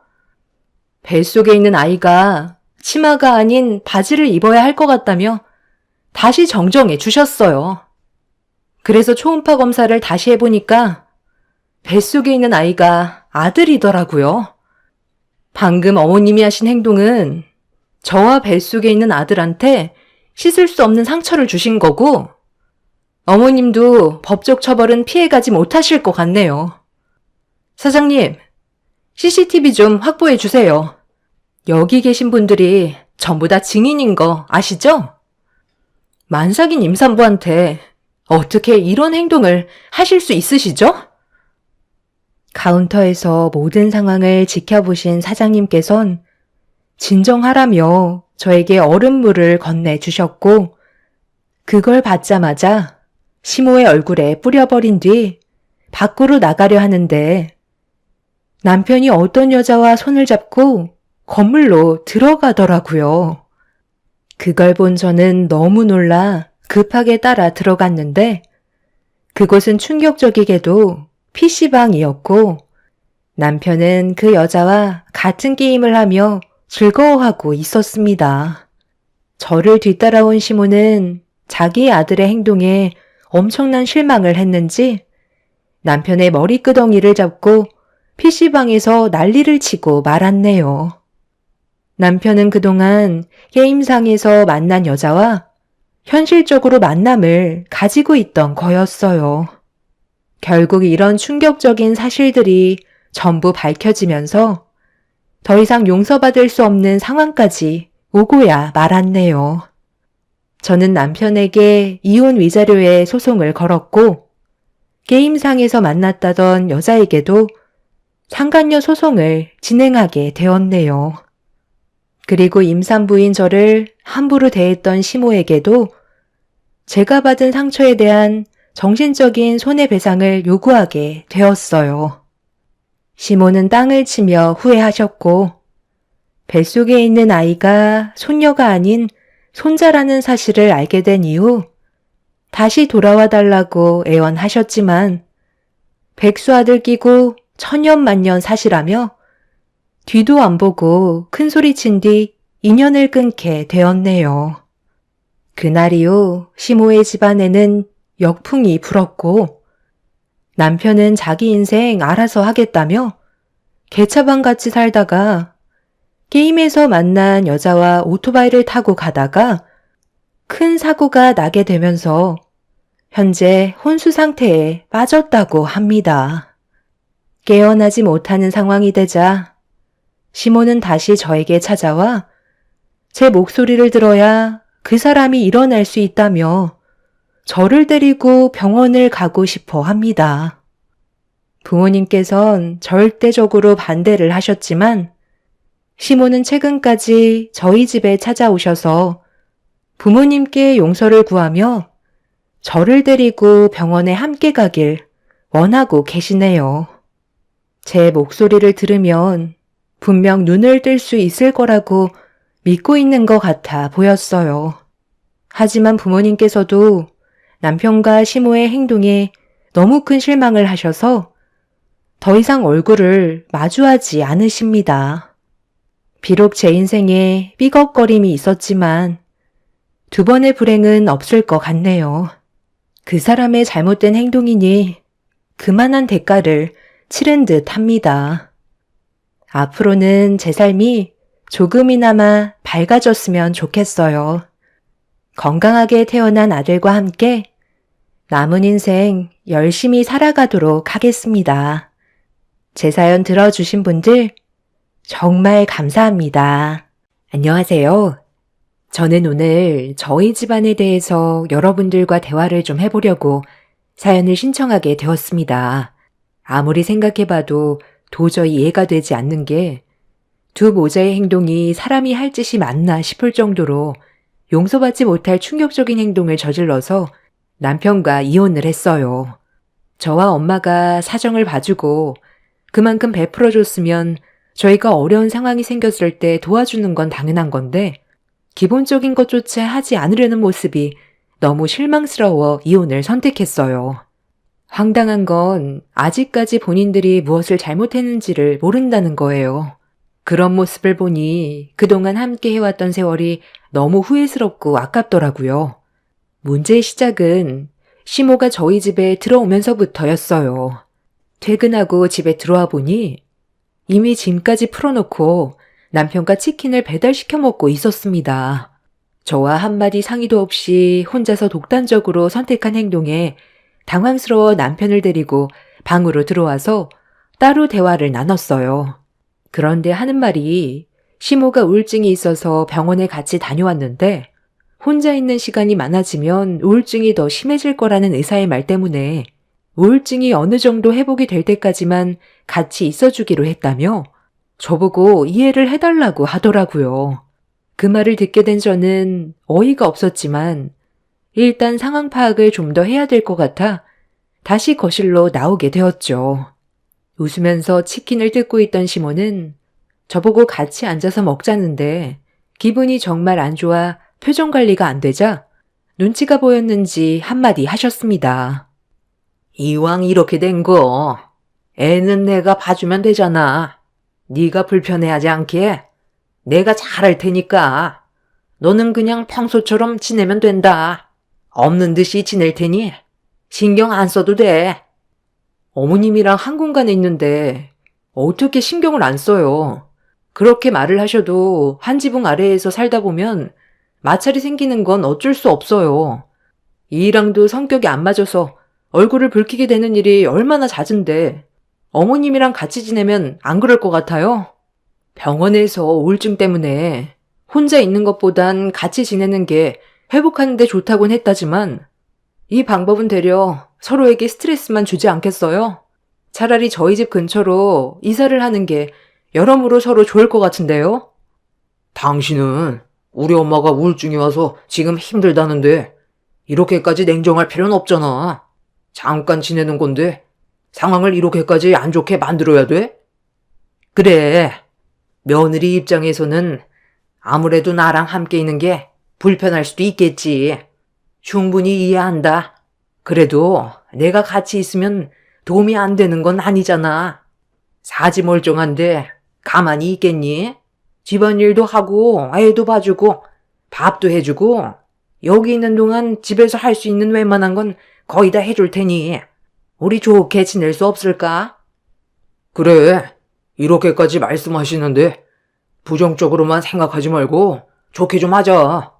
뱃속에 있는 아이가 치마가 아닌 바지를 입어야 할 것 같다며 다시 정정해 주셨어요. 그래서 초음파 검사를 다시 해보니까 뱃속에 있는 아이가 아들이더라고요. 방금 어머님이 하신 행동은 저와 뱃속에 있는 아들한테 씻을 수 없는 상처를 주신 거고 어머님도 법적 처벌은 피해가지 못하실 것 같네요. 사장님, CCTV 좀 확보해 주세요. 여기 계신 분들이 전부 다 증인인 거 아시죠? 만삭인 임산부한테 어떻게 이런 행동을 하실 수 있으시죠? 카운터에서 모든 상황을 지켜보신 사장님께선 진정하라며 저에게 얼음물을 건네주셨고 그걸 받자마자 시모의 얼굴에 뿌려버린 뒤 밖으로 나가려 하는데 남편이 어떤 여자와 손을 잡고 건물로 들어가더라고요. 그걸 본 저는 너무 놀라 급하게 따라 들어갔는데 그곳은 충격적이게도 PC방이었고 남편은 그 여자와 같은 게임을 하며 즐거워하고 있었습니다. 저를 뒤따라온 시모는 자기 아들의 행동에 엄청난 실망을 했는지 남편의 머리끄덩이를 잡고 PC방에서 난리를 치고 말았네요. 남편은 그동안 게임상에서 만난 여자와 현실적으로 만남을 가지고 있던 거였어요. 결국 이런 충격적인 사실들이 전부 밝혀지면서 더 이상 용서받을 수 없는 상황까지 오고야 말았네요. 저는 남편에게 이혼 위자료에 소송을 걸었고 게임상에서 만났다던 여자에게도 상간녀 소송을 진행하게 되었네요. 그리고 임산부인 저를 함부로 대했던 시모에게도 제가 받은 상처에 대한 정신적인 손해배상을 요구하게 되었어요. 시모는 땅을 치며 후회하셨고 뱃속에 있는 아이가 손녀가 아닌 손자라는 사실을 알게 된 이후 다시 돌아와 달라고 애원하셨지만 백수아들 끼고 천년만년 사시라며 뒤도 안 보고 큰 소리친 뒤 인연을 끊게 되었네요. 그날 이후 시모의 집안에는 역풍이 불었고 남편은 자기 인생 알아서 하겠다며 개차반같이 살다가 게임에서 만난 여자와 오토바이를 타고 가다가 큰 사고가 나게 되면서 현재 혼수 상태에 빠졌다고 합니다. 깨어나지 못하는 상황이 되자 시모는 다시 저에게 찾아와 제 목소리를 들어야 그 사람이 일어날 수 있다며 저를 데리고 병원을 가고 싶어 합니다. 부모님께선 절대적으로 반대를 하셨지만 시모는 최근까지 저희 집에 찾아오셔서 부모님께 용서를 구하며 저를 데리고 병원에 함께 가길 원하고 계시네요. 제 목소리를 들으면 분명 눈을 뜰 수 있을 거라고 믿고 있는 것 같아 보였어요. 하지만 부모님께서도 남편과 시모의 행동에 너무 큰 실망을 하셔서 더 이상 얼굴을 마주하지 않으십니다. 비록 제 인생에 삐걱거림이 있었지만 두 번의 불행은 없을 것 같네요. 그 사람의 잘못된 행동이니 그만한 대가를 치른 듯 합니다. 앞으로는 제 삶이 조금이나마 밝아졌으면 좋겠어요. 건강하게 태어난 아들과 함께 남은 인생 열심히 살아가도록 하겠습니다. 제 사연 들어주신 분들 정말 감사합니다. 안녕하세요. 저는 오늘 저희 집안에 대해서 여러분들과 대화를 좀 해보려고 사연을 신청하게 되었습니다. 아무리 생각해봐도 도저히 이해가 되지 않는 게 두 모자의 행동이 사람이 할 짓이 맞나 싶을 정도로 용서받지 못할 충격적인 행동을 저질러서 남편과 이혼을 했어요. 저와 엄마가 사정을 봐주고 그만큼 베풀어줬으면 저희가 어려운 상황이 생겼을 때 도와주는 건 당연한 건데 기본적인 것조차 하지 않으려는 모습이 너무 실망스러워 이혼을 선택했어요. 황당한 건 아직까지 본인들이 무엇을 잘못했는지를 모른다는 거예요. 그런 모습을 보니 그동안 함께 해왔던 세월이 너무 후회스럽고 아깝더라고요. 문제의 시작은 시모가 저희 집에 들어오면서부터였어요. 퇴근하고 집에 들어와 보니 이미 짐까지 풀어놓고 남편과 치킨을 배달시켜 먹고 있었습니다. 저와 한마디 상의도 없이 혼자서 독단적으로 선택한 행동에 당황스러워 남편을 데리고 방으로 들어와서 따로 대화를 나눴어요. 그런데 하는 말이 시모가 우울증이 있어서 병원에 같이 다녀왔는데 혼자 있는 시간이 많아지면 우울증이 더 심해질 거라는 의사의 말 때문에 우울증이 어느 정도 회복이 될 때까지만 같이 있어주기로 했다며 저보고 이해를 해달라고 하더라고요. 그 말을 듣게 된 저는 어이가 없었지만 일단 상황 파악을 좀 더 해야 될 것 같아 다시 거실로 나오게 되었죠. 웃으면서 치킨을 뜯고 있던 시모는 저보고 같이 앉아서 먹자는데 기분이 정말 안 좋아 표정 관리가 안 되자 눈치가 보였는지 한마디 하셨습니다. 이왕 이렇게 된 거, 애는 내가 봐주면 되잖아. 네가 불편해하지 않게 내가 잘할 테니까 너는 그냥 평소처럼 지내면 된다. 없는 듯이 지낼 테니 신경 안 써도 돼. 어머님이랑 한 공간에 있는데 어떻게 신경을 안 써요. 그렇게 말을 하셔도 한 지붕 아래에서 살다 보면 마찰이 생기는 건 어쩔 수 없어요. 이랑도 성격이 안 맞아서 얼굴을 붉히게 되는 일이 얼마나 잦은데 어머님이랑 같이 지내면 안 그럴 것 같아요? 병원에서 우울증 때문에 혼자 있는 것보단 같이 지내는 게 회복하는 데 좋다곤 했다지만 이 방법은 되려 서로에게 스트레스만 주지 않겠어요? 차라리 저희 집 근처로 이사를 하는 게 여러모로 서로 좋을 것 같은데요? 당신은 우리 엄마가 우울증이 와서 지금 힘들다는데 이렇게까지 냉정할 필요는 없잖아. 잠깐 지내는 건데 상황을 이렇게까지 안 좋게 만들어야 돼? 그래, 며느리 입장에서는 아무래도 나랑 함께 있는 게 불편할 수도 있겠지. 충분히 이해한다. 그래도 내가 같이 있으면 도움이 안 되는 건 아니잖아. 사지 멀쩡한데 가만히 있겠니? 집안일도 하고 애도 봐주고 밥도 해주고 여기 있는 동안 집에서 할 수 있는 웬만한 건 거의 다 해줄 테니 우리 좋게 지낼 수 없을까? 그래, 이렇게까지 말씀하시는데 부정적으로만 생각하지 말고 좋게 좀 하자.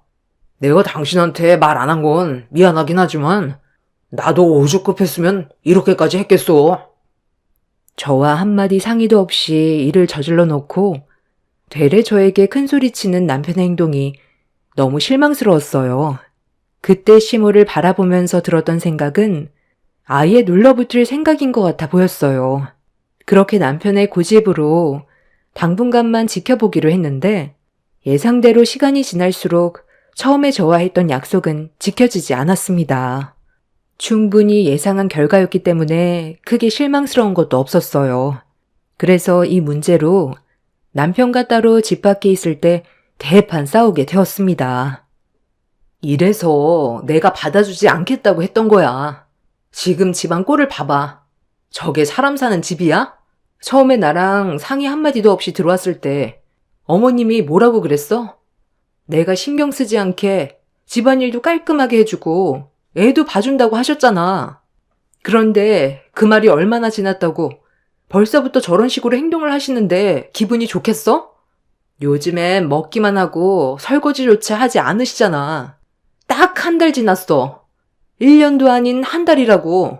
내가 당신한테 말 안 한 건 미안하긴 하지만 나도 오죽급했으면 이렇게까지 했겠어. 저와 한마디 상의도 없이 일을 저질러 놓고 되레 저에게 큰소리치는 남편의 행동이 너무 실망스러웠어요. 그때 시모를 바라보면서 들었던 생각은 아예 눌러붙을 생각인 것 같아 보였어요. 그렇게 남편의 고집으로 당분간만 지켜보기로 했는데 예상대로 시간이 지날수록 처음에 저와 했던 약속은 지켜지지 않았습니다. 충분히 예상한 결과였기 때문에 크게 실망스러운 것도 없었어요. 그래서 이 문제로 남편과 따로 집 밖에 있을 때 대판 싸우게 되었습니다. 이래서 내가 받아주지 않겠다고 했던 거야. 지금 집안 꼴을 봐봐. 저게 사람 사는 집이야? 처음에 나랑 상의 한마디도 없이 들어왔을 때 어머님이 뭐라고 그랬어? 내가 신경 쓰지 않게 집안일도 깔끔하게 해주고 애도 봐준다고 하셨잖아. 그런데 그 말이 얼마나 지났다고 벌써부터 저런 식으로 행동을 하시는데 기분이 좋겠어? 요즘엔 먹기만 하고 설거지조차 하지 않으시잖아. 딱 한 달 지났어. 1년도 아닌 한 달이라고.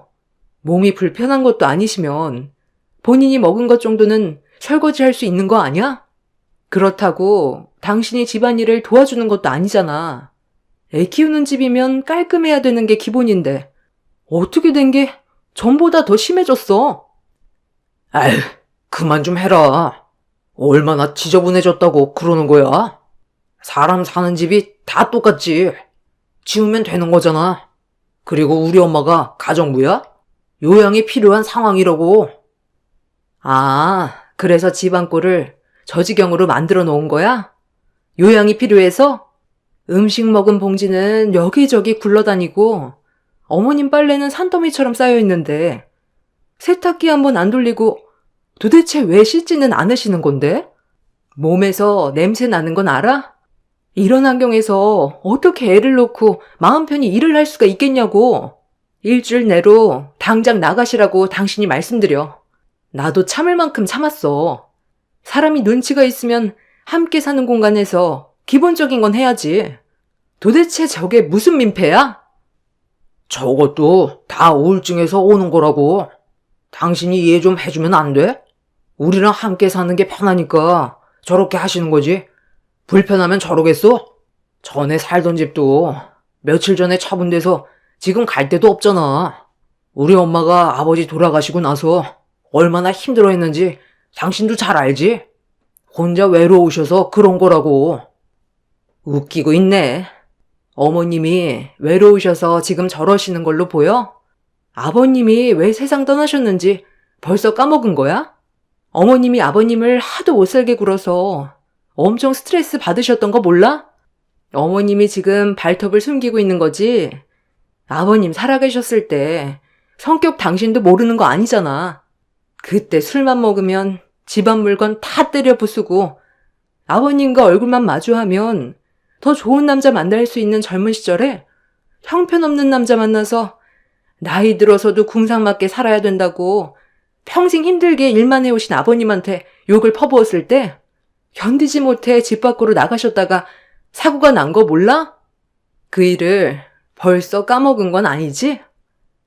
몸이 불편한 것도 아니시면 본인이 먹은 것 정도는 설거지할 수 있는 거 아니야? 그렇다고 당신이 집안일을 도와주는 것도 아니잖아. 애 키우는 집이면 깔끔해야 되는 게 기본인데 어떻게 된 게 전보다 더 심해졌어? 아휴, 그만 좀 해라. 얼마나 지저분해졌다고 그러는 거야? 사람 사는 집이 다 똑같지. 지우면 되는 거잖아. 그리고 우리 엄마가 가정부야? 요양이 필요한 상황이라고. 아, 그래서 집안 꼴을 저 지경으로 만들어 놓은 거야? 요양이 필요해서? 음식 먹은 봉지는 여기저기 굴러다니고 어머님 빨래는 산더미처럼 쌓여 있는데 세탁기 한번 안 돌리고 도대체 왜 씻지는 않으시는 건데? 몸에서 냄새 나는 건 알아? 이런 환경에서 어떻게 애를 놓고 마음 편히 일을 할 수가 있겠냐고. 일주일 내로 당장 나가시라고 당신이 말씀드려. 나도 참을 만큼 참았어. 사람이 눈치가 있으면 함께 사는 공간에서 기본적인 건 해야지. 도대체 저게 무슨 민폐야? 저것도 다 우울증에서 오는 거라고. 당신이 이해 좀 해주면 안 돼? 우리랑 함께 사는 게 편하니까 저렇게 하시는 거지. 불편하면 저러겠어? 전에 살던 집도 며칠 전에 처분돼서 지금 갈 데도 없잖아. 우리 엄마가 아버지 돌아가시고 나서 얼마나 힘들어했는지 당신도 잘 알지? 혼자 외로우셔서 그런 거라고. 웃기고 있네. 어머님이 외로우셔서 지금 저러시는 걸로 보여? 아버님이 왜 세상 떠나셨는지 벌써 까먹은 거야? 어머님이 아버님을 하도 못살게 굴어서 엄청 스트레스 받으셨던 거 몰라? 어머님이 지금 발톱을 숨기고 있는 거지? 아버님 살아계셨을 때 성격 당신도 모르는 거 아니잖아. 그때 술만 먹으면 집안 물건 다 때려 부수고 아버님과 얼굴만 마주하면 더 좋은 남자 만날 수 있는 젊은 시절에 형편없는 남자 만나서 나이 들어서도 궁상맞게 살아야 된다고 평생 힘들게 일만 해오신 아버님한테 욕을 퍼부었을 때 견디지 못해 집 밖으로 나가셨다가 사고가 난 거 몰라? 그 일을 벌써 까먹은 건 아니지?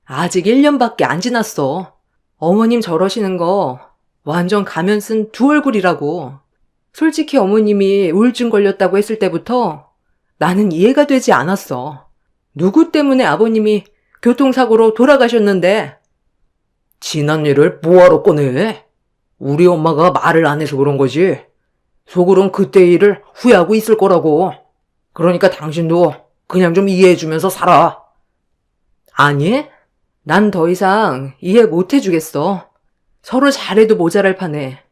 아직 1년밖에 안 지났어. 어머님 저러시는 거 완전 가면 쓴 두 얼굴이라고. 솔직히 어머님이 우울증 걸렸다고 했을 때부터 나는 이해가 되지 않았어. 누구 때문에 아버님이 교통사고로 돌아가셨는데? 지난 일을 뭐하러 꺼내? 우리 엄마가 말을 안 해서 그런 거지. 속으론 그때 일을 후회하고 있을 거라고. 그러니까 당신도 그냥 좀 이해해주면서 살아. 아니, 난 더 이상 이해 못 해주겠어. 서로 잘해도 모자랄 판에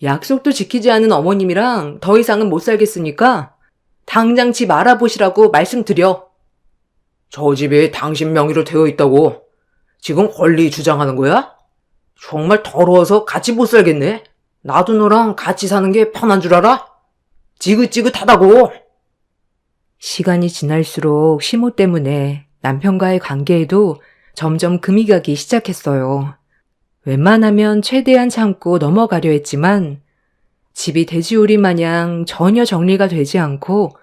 약속도 지키지 않은 어머님이랑 더 이상은 못 살겠으니까 당장 집 알아보시라고 말씀드려. 저 집이 당신 명의로 되어 있다고 지금 권리 주장하는 거야? 정말 더러워서 같이 못 살겠네. 나도 너랑 같이 사는 게 편한 줄 알아? 지긋지긋하다고. 시간이 지날수록 시모 때문에 남편과의 관계에도 점점 금이 가기 시작했어요. 웬만하면 최대한 참고 넘어가려 했지만 집이 돼지우리 마냥 전혀 정리가 되지 않고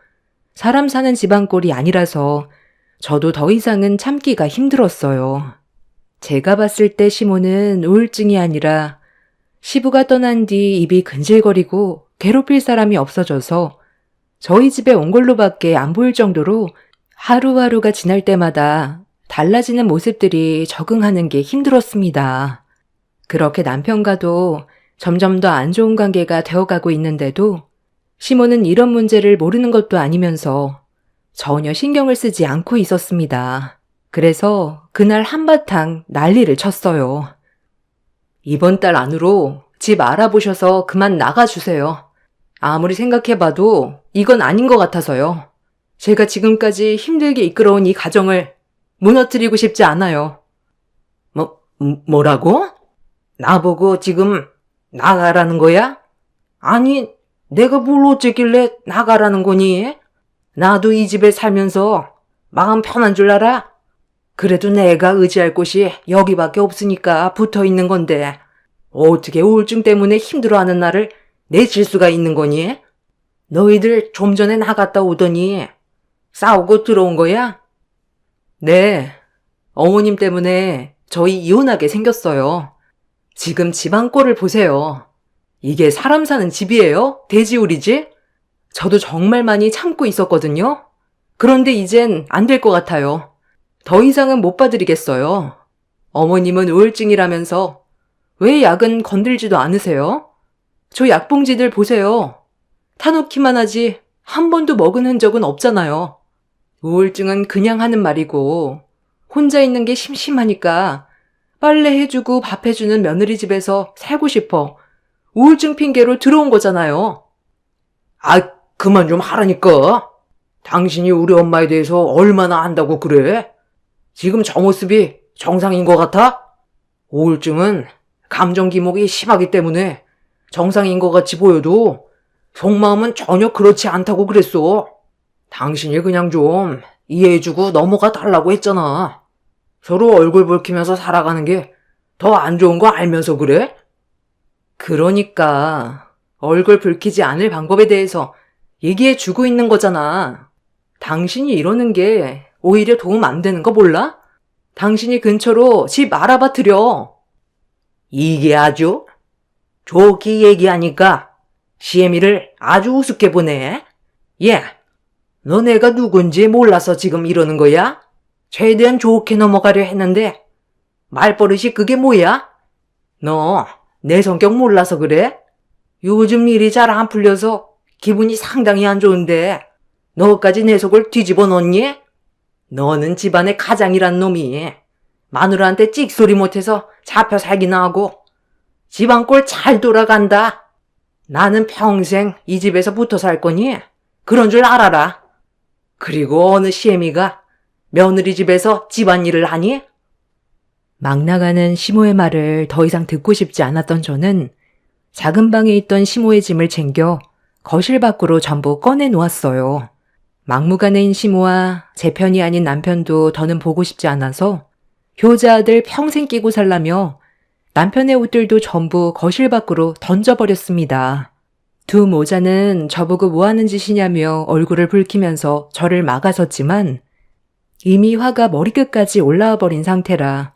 사람 사는 집안 꼴이 아니라서 저도 더 이상은 참기가 힘들었어요. 제가 봤을 때 시모는 우울증이 아니라 시부가 떠난 뒤 입이 근질거리고 괴롭힐 사람이 없어져서 저희 집에 온 걸로밖에 안 보일 정도로 하루하루가 지날 때마다 달라지는 모습들이 적응하는 게 힘들었습니다. 그렇게 남편과도 점점 더 안 좋은 관계가 되어가고 있는데도 시모는 이런 문제를 모르는 것도 아니면서 전혀 신경을 쓰지 않고 있었습니다. 그래서 그날 한바탕 난리를 쳤어요. 이번 달 안으로 집 알아보셔서 그만 나가주세요. 아무리 생각해봐도 이건 아닌 것 같아서요. 제가 지금까지 힘들게 이끌어온 이 가정을 무너뜨리고 싶지 않아요. 뭐라고? 나보고 지금 나가라는 거야? 아니, 내가 뭘 어쨌길래 나가라는 거니? 나도 이 집에 살면서 마음 편한 줄 알아? 그래도 내가 의지할 곳이 여기밖에 없으니까 붙어 있는 건데 어떻게 우울증 때문에 힘들어하는 나를 내칠 수가 있는 거니? 너희들 좀 전에 나갔다 오더니 싸우고 들어온 거야? 네, 어머님 때문에 저희 이혼하게 생겼어요. 지금 집안 꼴을 보세요. 이게 사람 사는 집이에요? 돼지우리지? 저도 정말 많이 참고 있었거든요. 그런데 이젠 안 될 것 같아요. 더 이상은 못 봐드리겠어요. 어머님은 우울증이라면서 왜 약은 건들지도 않으세요? 저 약봉지들 보세요. 타놓기만 하지 한 번도 먹은 흔적은 없잖아요. 우울증은 그냥 하는 말이고 혼자 있는 게 심심하니까 빨래 해주고 밥 해주는 며느리 집에서 살고 싶어 우울증 핑계로 들어온 거잖아요. 아, 그만 좀 하라니까. 당신이 우리 엄마에 대해서 얼마나 안다고 그래? 지금 저 모습이 정상인 것 같아? 우울증은 감정 기복이 심하기 때문에 정상인 것 같이 보여도 속마음은 전혀 그렇지 않다고 그랬어. 당신이 그냥 좀 이해해주고 넘어가 달라고 했잖아. 서로 얼굴 붉히면서 살아가는 게 더 안 좋은 거 알면서 그래? 그러니까 얼굴 붉히지 않을 방법에 대해서 얘기해주고 있는 거잖아. 당신이 이러는 게 오히려 도움 안 되는 거 몰라? 당신이 근처로 집 알아봐 드려. 이게 아주 좋게 얘기하니까 시애미를 아주 우습게 보네. 예, 너 내가 누군지 몰라서 지금 이러는 거야? 최대한 좋게 넘어가려 했는데 말버릇이 그게 뭐야? 너 내 성격 몰라서 그래? 요즘 일이 잘 안 풀려서 기분이 상당히 안 좋은데 너까지 내 속을 뒤집어 놓니? 너는 집안의 가장이란 놈이 마누라한테 찍소리 못해서 잡혀 살기나 하고 집안 꼴 잘 돌아간다. 나는 평생 이 집에서 붙어 살 거니 그런 줄 알아라. 그리고 어느 시애미가 며느리 집에서 집안일을 하니? 막 나가는 시모의 말을 더 이상 듣고 싶지 않았던 저는 작은 방에 있던 시모의 짐을 챙겨 거실 밖으로 전부 꺼내 놓았어요. 막무가내인 시모와 제 편이 아닌 남편도 더는 보고 싶지 않아서 효자 아들 평생 끼고 살라며 남편의 옷들도 전부 거실 밖으로 던져버렸습니다. 두 모자는 저보고 뭐 하는 짓이냐며 얼굴을 붉히면서 저를 막아섰지만 이미 화가 머리끝까지 올라와 버린 상태라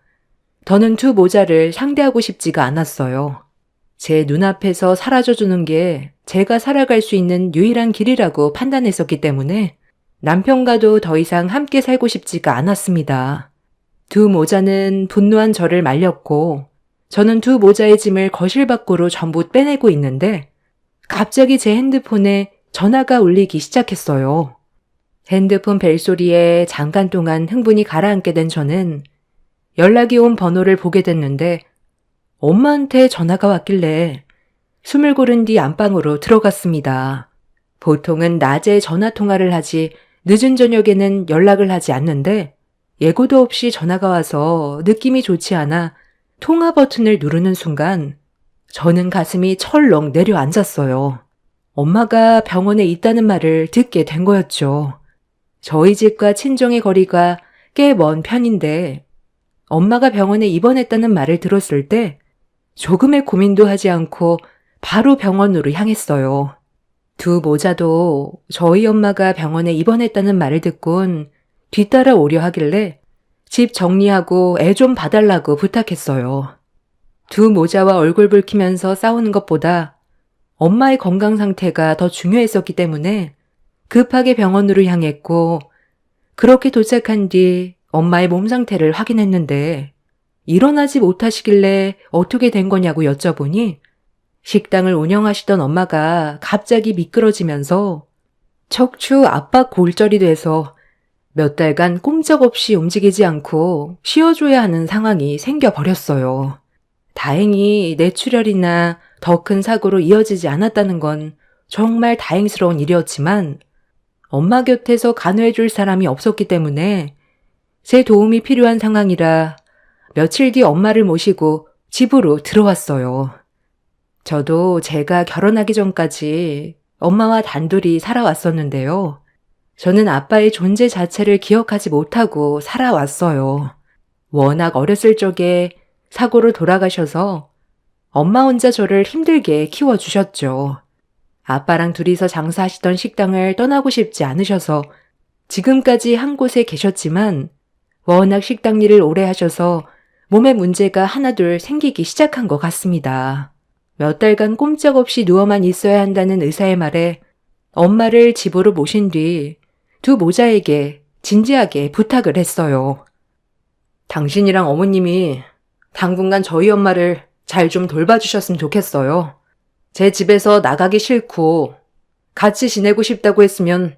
더는 두 모자를 상대하고 싶지가 않았어요. 제 눈앞에서 사라져주는 게 제가 살아갈 수 있는 유일한 길이라고 판단했었기 때문에 남편과도 더 이상 함께 살고 싶지가 않았습니다. 두 모자는 분노한 저를 말렸고 저는 두 모자의 짐을 거실 밖으로 전부 빼내고 있는데 갑자기 제 핸드폰에 전화가 울리기 시작했어요. 핸드폰 벨소리에 잠깐 동안 흥분이 가라앉게 된 저는 연락이 온 번호를 보게 됐는데 엄마한테 전화가 왔길래 숨을 고른 뒤 안방으로 들어갔습니다. 보통은 낮에 전화 통화를 하지 늦은 저녁에는 연락을 하지 않는데 예고도 없이 전화가 와서 느낌이 좋지 않아 통화 버튼을 누르는 순간 저는 가슴이 철렁 내려앉았어요. 엄마가 병원에 있다는 말을 듣게 된 거였죠. 저희 집과 친정의 거리가 꽤 먼 편인데 엄마가 병원에 입원했다는 말을 들었을 때 조금의 고민도 하지 않고 바로 병원으로 향했어요. 두 모자도 저희 엄마가 병원에 입원했다는 말을 듣곤 뒤따라 오려 하길래 집 정리하고 애 좀 봐달라고 부탁했어요. 두 모자와 얼굴 붉히면서 싸우는 것보다 엄마의 건강 상태가 더 중요했었기 때문에 급하게 병원으로 향했고 그렇게 도착한 뒤 엄마의 몸 상태를 확인했는데 일어나지 못하시길래 어떻게 된 거냐고 여쭤보니 식당을 운영하시던 엄마가 갑자기 미끄러지면서 척추 압박 골절이 돼서 몇 달간 꼼짝없이 움직이지 않고 쉬어줘야 하는 상황이 생겨버렸어요. 다행히 뇌출혈이나 더 큰 사고로 이어지지 않았다는 건 정말 다행스러운 일이었지만 엄마 곁에서 간호해줄 사람이 없었기 때문에 제 도움이 필요한 상황이라 며칠 뒤 엄마를 모시고 집으로 들어왔어요. 저도 제가 결혼하기 전까지 엄마와 단둘이 살아왔었는데요. 저는 아빠의 존재 자체를 기억하지 못하고 살아왔어요. 워낙 어렸을 적에 사고로 돌아가셔서 엄마 혼자 저를 힘들게 키워주셨죠. 아빠랑 둘이서 장사하시던 식당을 떠나고 싶지 않으셔서 지금까지 한 곳에 계셨지만 워낙 식당 일을 오래 하셔서 몸에 문제가 하나둘 생기기 시작한 것 같습니다. 몇 달간 꼼짝없이 누워만 있어야 한다는 의사의 말에 엄마를 집으로 모신 뒤 두 모자에게 진지하게 부탁을 했어요. 당신이랑 어머님이 당분간 저희 엄마를 잘 좀 돌봐주셨으면 좋겠어요. 제 집에서 나가기 싫고 같이 지내고 싶다고 했으면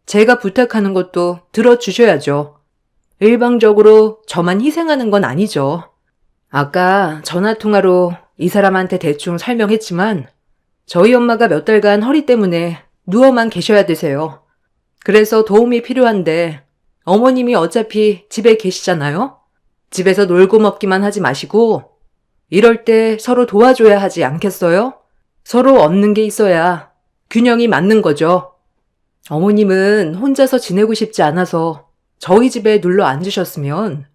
제가 부탁하는 것도 들어주셔야죠. 일방적으로 저만 희생하는 건 아니죠. 아까 전화통화로 이 사람한테 대충 설명했지만 저희 엄마가 몇 달간 허리 때문에 누워만 계셔야 되세요. 그래서 도움이 필요한데 어머님이 어차피 집에 계시잖아요? 집에서 놀고 먹기만 하지 마시고 이럴 때 서로 도와줘야 하지 않겠어요? 서로 얻는 게 있어야 균형이 맞는 거죠. 어머님은 혼자서 지내고 싶지 않아서 저희 집에 눌러 앉으셨으면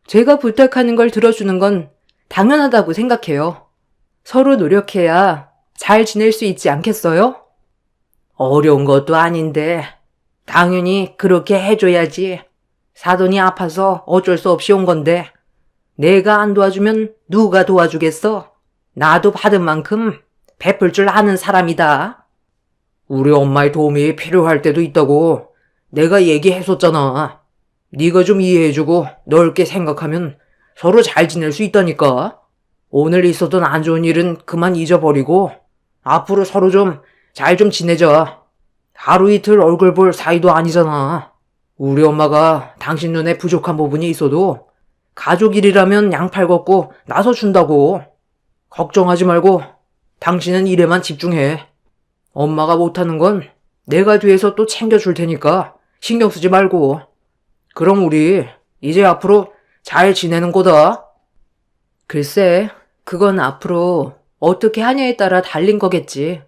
제가 부탁하는 걸 들어주는 건 당연하다고 생각해요. 서로 노력해야 잘 지낼 수 있지 않겠어요? 어려운 것도 아닌데 당연히 그렇게 해줘야지. 사돈이 아파서 어쩔 수 없이 온 건데 내가 안 도와주면 누가 도와주겠어? 나도 받은 만큼 베풀 줄 아는 사람이다. 우리 엄마의 도움이 필요할 때도 있다고 내가 얘기했었잖아. 네가 좀 이해해주고 넓게 생각하면 서로 잘 지낼 수 있다니까. 오늘 있었던 안 좋은 일은 그만 잊어버리고 앞으로 서로 좀 잘 좀 지내자. 하루 이틀 얼굴 볼 사이도 아니잖아. 우리 엄마가 당신 눈에 부족한 부분이 있어도 가족 일이라면 양팔 걷고 나서준다고. 걱정하지 말고 당신은 일에만 집중해. 엄마가 못하는 건 내가 뒤에서 또 챙겨줄 테니까 신경 쓰지 말고. 그럼 우리 이제 앞으로 잘 지내는 거다. 글쎄, 그건 앞으로 어떻게 하냐에 따라 달린 거겠지.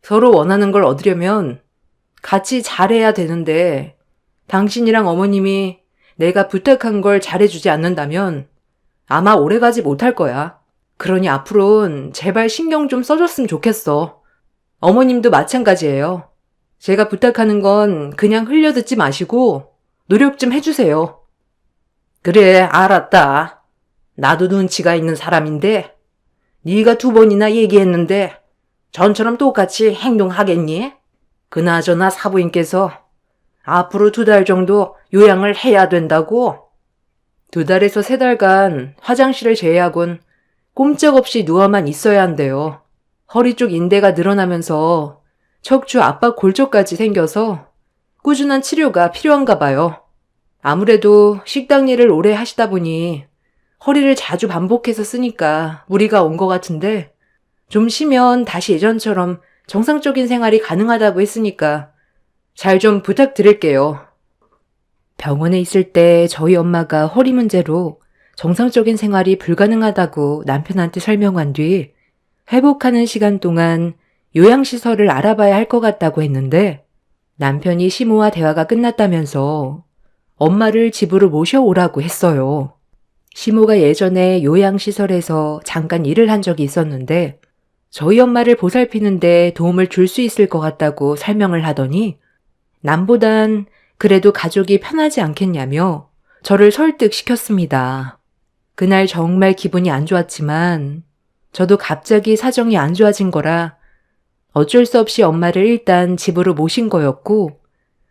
서로 원하는 걸 얻으려면 같이 잘해야 되는데, 당신이랑 어머님이 내가 부탁한 걸 잘해주지 않는다면 아마 오래가지 못할 거야. 그러니 앞으로는 제발 신경 좀 써줬으면 좋겠어. 어머님도 마찬가지예요. 제가 부탁하는 건 그냥 흘려듣지 마시고 노력 좀 해주세요. 그래, 알았다. 나도 눈치가 있는 사람인데 네가 2번이나 얘기했는데 전처럼 똑같이 행동하겠니? 그나저나 사부인께서 앞으로 2달 정도 요양을 해야 된다고? 2달에서 3달간 화장실을 제외하곤 꼼짝없이 누워만 있어야 한대요. 허리 쪽 인대가 늘어나면서 척추 압박 골절까지 생겨서 꾸준한 치료가 필요한가 봐요. 아무래도 식당 일을 오래 하시다 보니 허리를 자주 반복해서 쓰니까 무리가 온 것 같은데, 좀 쉬면 다시 예전처럼 정상적인 생활이 가능하다고 했으니까 잘 좀 부탁드릴게요. 병원에 있을 때 저희 엄마가 허리 문제로 정상적인 생활이 불가능하다고 남편한테 설명한 뒤 회복하는 시간 동안 요양시설을 알아봐야 할 것 같다고 했는데, 남편이 시모와 대화가 끝났다면서 엄마를 집으로 모셔오라고 했어요. 시모가 예전에 요양시설에서 잠깐 일을 한 적이 있었는데 저희 엄마를 보살피는데 도움을 줄 수 있을 것 같다고 설명을 하더니, 남보단 그래도 가족이 편하지 않겠냐며 저를 설득시켰습니다. 그날 정말 기분이 안 좋았지만 저도 갑자기 사정이 안 좋아진 거라 어쩔 수 없이 엄마를 일단 집으로 모신 거였고,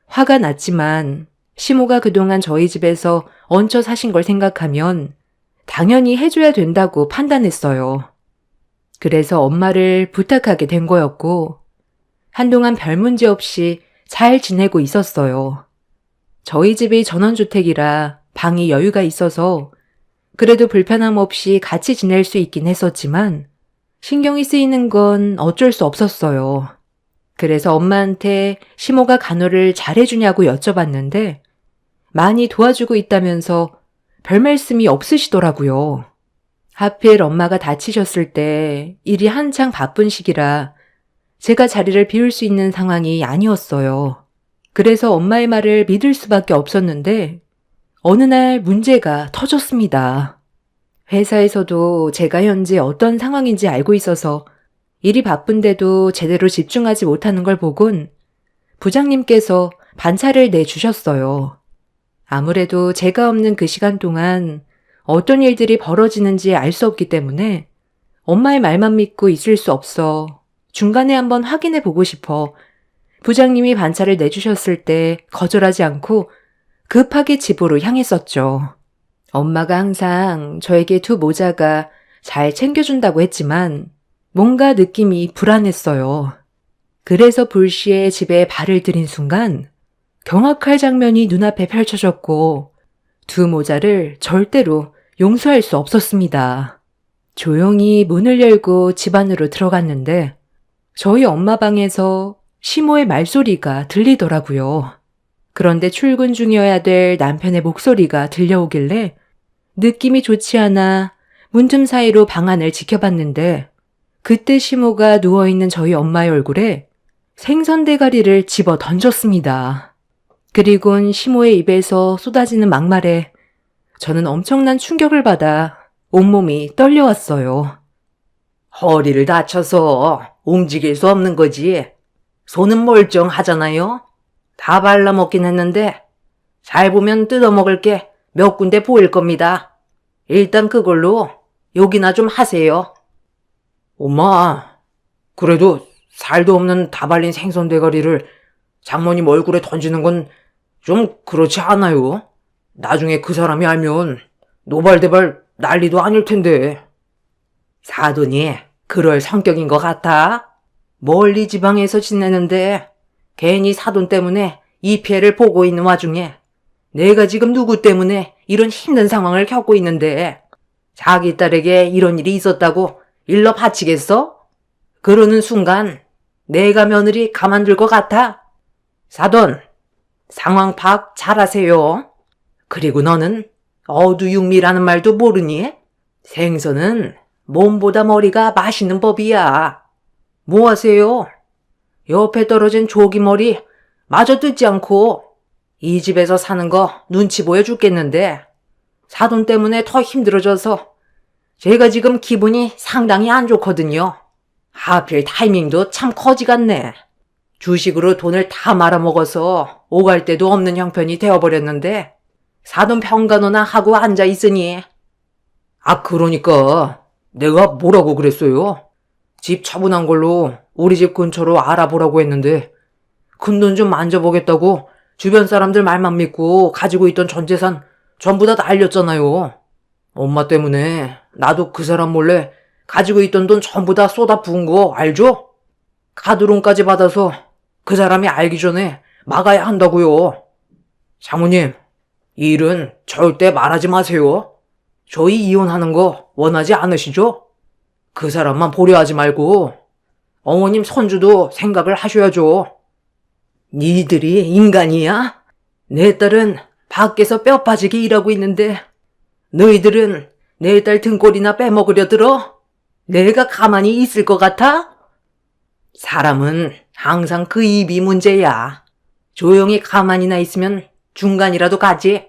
화가 났지만 시모가 그동안 저희 집에서 얹혀 사신 걸 생각하면 당연히 해줘야 된다고 판단했어요. 그래서 엄마를 부탁하게 된 거였고, 한동안 별 문제 없이 잘 지내고 있었어요. 저희 집이 전원주택이라 방이 여유가 있어서 그래도 불편함 없이 같이 지낼 수 있긴 했었지만 신경이 쓰이는 건 어쩔 수 없었어요. 그래서 엄마한테 시모가 간호를 잘해주냐고 여쭤봤는데 많이 도와주고 있다면서 별 말씀이 없으시더라고요. 하필 엄마가 다치셨을 때 일이 한창 바쁜 시기라 제가 자리를 비울 수 있는 상황이 아니었어요. 그래서 엄마의 말을 믿을 수밖에 없었는데 어느 날 문제가 터졌습니다. 회사에서도 제가 현재 어떤 상황인지 알고 있어서 일이 바쁜데도 제대로 집중하지 못하는 걸 보곤 부장님께서 반차를 내주셨어요. 아무래도 제가 없는 그 시간 동안 어떤 일들이 벌어지는지 알 수 없기 때문에 엄마의 말만 믿고 있을 수 없어 중간에 한번 확인해 보고 싶어 부장님이 반차를 내주셨을 때 거절하지 않고 급하게 집으로 향했었죠. 엄마가 항상 저에게 2 모자가 잘 챙겨준다고 했지만 뭔가 느낌이 불안했어요. 그래서 불시에 집에 발을 들인 순간 경악할 장면이 눈앞에 펼쳐졌고 2 모자를 절대로 용서할 수 없었습니다. 조용히 문을 열고 집 안으로 들어갔는데 저희 엄마 방에서 시모의 말소리가 들리더라고요. 그런데 출근 중이어야 될 남편의 목소리가 들려오길래 느낌이 좋지 않아 문틈 사이로 방 안을 지켜봤는데 그때 시모가 누워있는 저희 엄마의 얼굴에 생선 대가리를 집어 던졌습니다. 그리곤 시모의 입에서 쏟아지는 막말에 저는 엄청난 충격을 받아 온몸이 떨려왔어요. 허리를 다쳐서 움직일 수 없는 거지. 손은 멀쩡하잖아요. 다 발라먹긴 했는데 잘 보면 뜯어먹을 게 몇 군데 보일 겁니다. 일단 그걸로 욕이나 좀 하세요. 엄마, 그래도 살도 없는 다 발린 생선 대가리를 장모님 얼굴에 던지는 건 좀 그렇지 않아요? 나중에 그 사람이 알면 노발대발 난리도 아닐 텐데. 사돈이 그럴 성격인 것 같아? 멀리 지방에서 지내는데 괜히 사돈 때문에 이 피해를 보고 있는 와중에 내가 지금 누구 때문에 이런 힘든 상황을 겪고 있는데 자기 딸에게 이런 일이 있었다고 일러 바치겠어? 그러는 순간 내가 며느리 가만둘 것 같아? 사돈, 상황 파악 잘하세요. 그리고 너는 어두육미라는 말도 모르니? 생선은 몸보다 머리가 맛있는 법이야. 뭐 하세요? 옆에 떨어진 조기머리 마저 뜯지 않고 이 집에서 사는 거 눈치 보여 죽겠는데 사돈 때문에 더 힘들어져서 제가 지금 기분이 상당히 안 좋거든요. 하필 타이밍도 참 거지 같네. 주식으로 돈을 다 말아먹어서 오갈 데도 없는 형편이 되어버렸는데 사돈 평간호나 하고 앉아있으니. 그러니까 내가 뭐라고 그랬어요? 집 처분한 걸로 우리 집 근처로 알아보라고 했는데 큰돈 좀 만져보겠다고 주변 사람들 말만 믿고 가지고 있던 전 재산 전부 다 날렸잖아요. 엄마 때문에 나도 그 사람 몰래 가지고 있던 돈 전부 다 쏟아 부은 거 알죠? 카드론까지 받아서 그 사람이 알기 전에 막아야 한다고요. 장모님, 이 일은 절대 말하지 마세요. 저희 이혼하는 거 원하지 않으시죠? 그 사람만 보려 하지 말고 어머님 손주도 생각을 하셔야죠. 니들이 인간이야? 내 딸은 밖에서 뼈 빠지게 일하고 있는데 너희들은 내 딸 등골이나 빼먹으려 들어? 내가 가만히 있을 것 같아? 사람은 항상 그 입이 문제야. 조용히 가만히나 있으면 중간이라도 가지.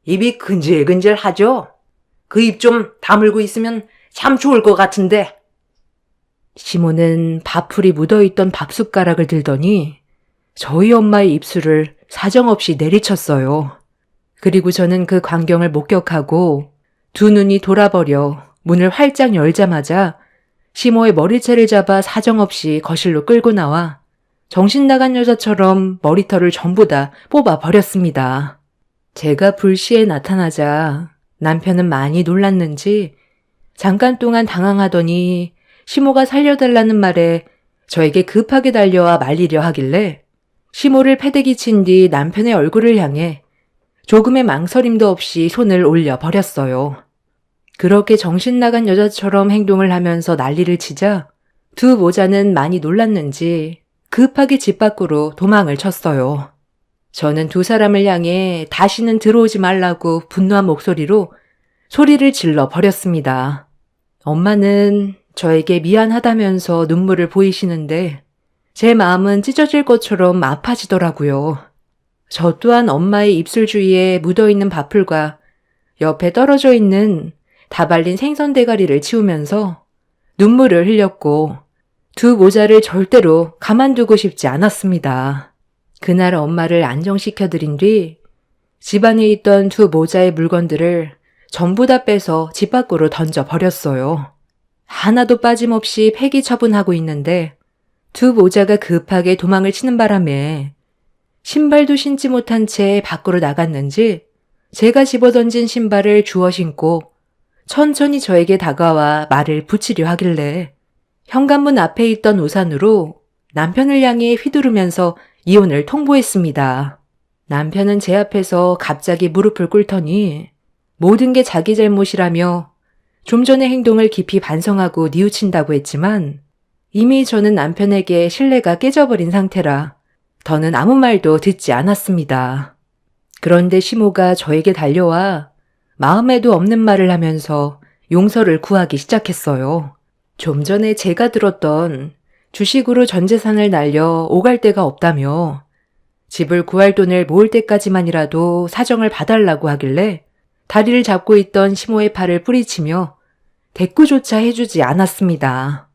입이 근질근질하죠? 그 입 좀 다물고 있으면 참 좋을 것 같은데. 시모는 밥풀이 묻어있던 밥숟가락을 들더니 저희 엄마의 입술을 사정없이 내리쳤어요. 그리고 저는 그 광경을 목격하고 두 눈이 돌아버려 문을 활짝 열자마자 시모의 머리채를 잡아 사정없이 거실로 끌고 나와 정신 나간 여자처럼 머리털을 전부 다 뽑아 버렸습니다. 제가 불시에 나타나자 남편은 많이 놀랐는지 잠깐 동안 당황하더니 시모가 살려달라는 말에 저에게 급하게 달려와 말리려 하길래 시모를 패대기 친 뒤 남편의 얼굴을 향해 조금의 망설임도 없이 손을 올려 버렸어요. 그렇게 정신 나간 여자처럼 행동을 하면서 난리를 치자 두 모자는 많이 놀랐는지 급하게 집 밖으로 도망을 쳤어요. 저는 두 사람을 향해 다시는 들어오지 말라고 분노한 목소리로 소리를 질러 버렸습니다. 엄마는 저에게 미안하다면서 눈물을 보이시는데 제 마음은 찢어질 것처럼 아파지더라고요. 저 또한 엄마의 입술 주위에 묻어있는 밥풀과 옆에 떨어져 있는 다 발린 생선 대가리를 치우면서 눈물을 흘렸고 두 모자를 절대로 가만두고 싶지 않았습니다. 그날 엄마를 안정시켜드린 뒤 집안에 있던 두 모자의 물건들을 전부 다 빼서 집 밖으로 던져버렸어요. 하나도 빠짐없이 폐기 처분하고 있는데 두 모자가 급하게 도망을 치는 바람에 신발도 신지 못한 채 밖으로 나갔는지 제가 집어던진 신발을 주워 신고 천천히 저에게 다가와 말을 붙이려 하길래 현관문 앞에 있던 우산으로 남편을 향해 휘두르면서 이혼을 통보했습니다. 남편은 제 앞에서 갑자기 무릎을 꿇더니 모든 게 자기 잘못이라며 좀 전의 행동을 깊이 반성하고 뉘우친다고 했지만 이미 저는 남편에게 신뢰가 깨져버린 상태라 더는 아무 말도 듣지 않았습니다. 그런데 시모가 저에게 달려와 마음에도 없는 말을 하면서 용서를 구하기 시작했어요. 좀 전에 제가 들었던 주식으로 전 재산을 날려 오갈 데가 없다며 집을 구할 돈을 모을 때까지만이라도 사정을 봐달라고 하길래 다리를 잡고 있던 시모의 팔을 뿌리치며 대꾸조차 해주지 않았습니다.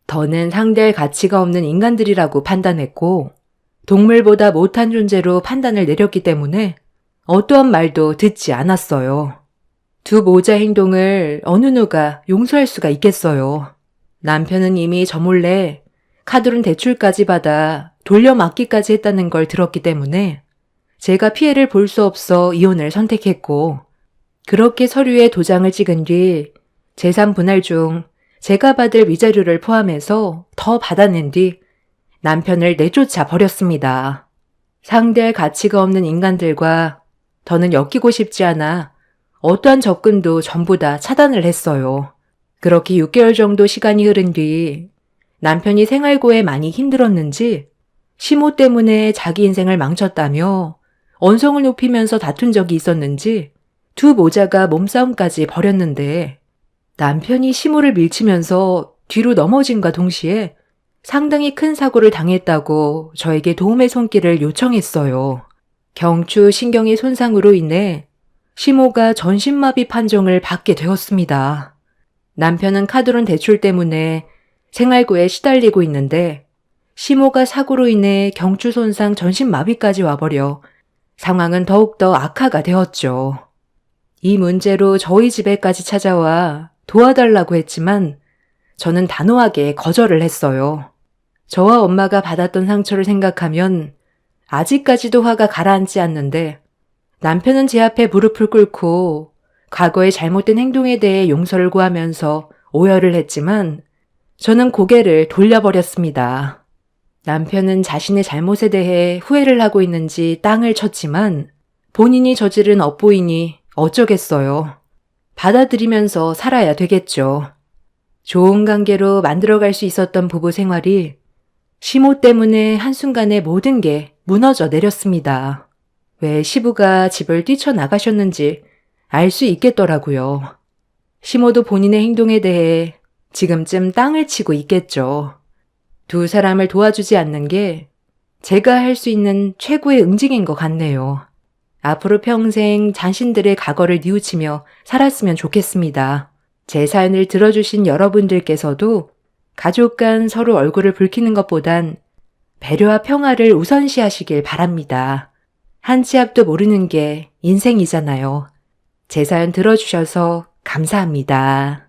더는 상대할 가치가 없는 인간들이라고 판단했고 동물보다 못한 존재로 판단을 내렸기 때문에 어떠한 말도 듣지 않았어요. 두 모자 행동을 어느 누가 용서할 수가 있겠어요. 남편은 이미 저 몰래 카드론 대출까지 받아 돌려막기까지 했다는 걸 들었기 때문에 제가 피해를 볼 수 없어 이혼을 선택했고 그렇게 서류에 도장을 찍은 뒤 재산 분할 중 제가 받을 위자료를 포함해서 더 받아낸 뒤 남편을 내쫓아 버렸습니다. 상대할 가치가 없는 인간들과 더는 엮이고 싶지 않아 어떠한 접근도 전부 다 차단을 했어요. 그렇게 6개월 정도 시간이 흐른 뒤 남편이 생활고에 많이 힘들었는지 시모 때문에 자기 인생을 망쳤다며 언성을 높이면서 다툰 적이 있었는지 두 모자가 몸싸움까지 벌였는데 남편이 시모를 밀치면서 뒤로 넘어짐과 동시에 상당히 큰 사고를 당했다고 저에게 도움의 손길을 요청했어요. 경추 신경의 손상으로 인해 시모가 전신마비 판정을 받게 되었습니다. 남편은 카드론 대출 때문에 생활고에 시달리고 있는데 시모가 사고로 인해 경추 손상 전신마비까지 와버려 상황은 더욱더 악화가 되었죠. 이 문제로 저희 집에까지 찾아와 도와달라고 했지만 저는 단호하게 거절을 했어요. 저와 엄마가 받았던 상처를 생각하면 아직까지도 화가 가라앉지 않는데 남편은 제 앞에 무릎을 꿇고 과거의 잘못된 행동에 대해 용서를 구하면서 오열을 했지만 저는 고개를 돌려버렸습니다. 남편은 자신의 잘못에 대해 후회를 하고 있는지 땅을 쳤지만 본인이 저지른 업보이니 어쩌겠어요. 받아들이면서 살아야 되겠죠. 좋은 관계로 만들어갈 수 있었던 부부 생활이 시모 때문에 한순간에 모든 게 무너져 내렸습니다. 왜 시부가 집을 뛰쳐나가셨는지 알 수 있겠더라고요. 시모도 본인의 행동에 대해 지금쯤 땅을 치고 있겠죠. 두 사람을 도와주지 않는 게 제가 할 수 있는 최고의 응징인 것 같네요. 앞으로 평생 자신들의 과거를 뉘우치며 살았으면 좋겠습니다. 제 사연을 들어주신 여러분들께서도 가족 간 서로 얼굴을 붉히는 것보단 배려와 평화를 우선시하시길 바랍니다. 한 치 앞도 모르는 게 인생이잖아요. 제 사연 들어주셔서 감사합니다.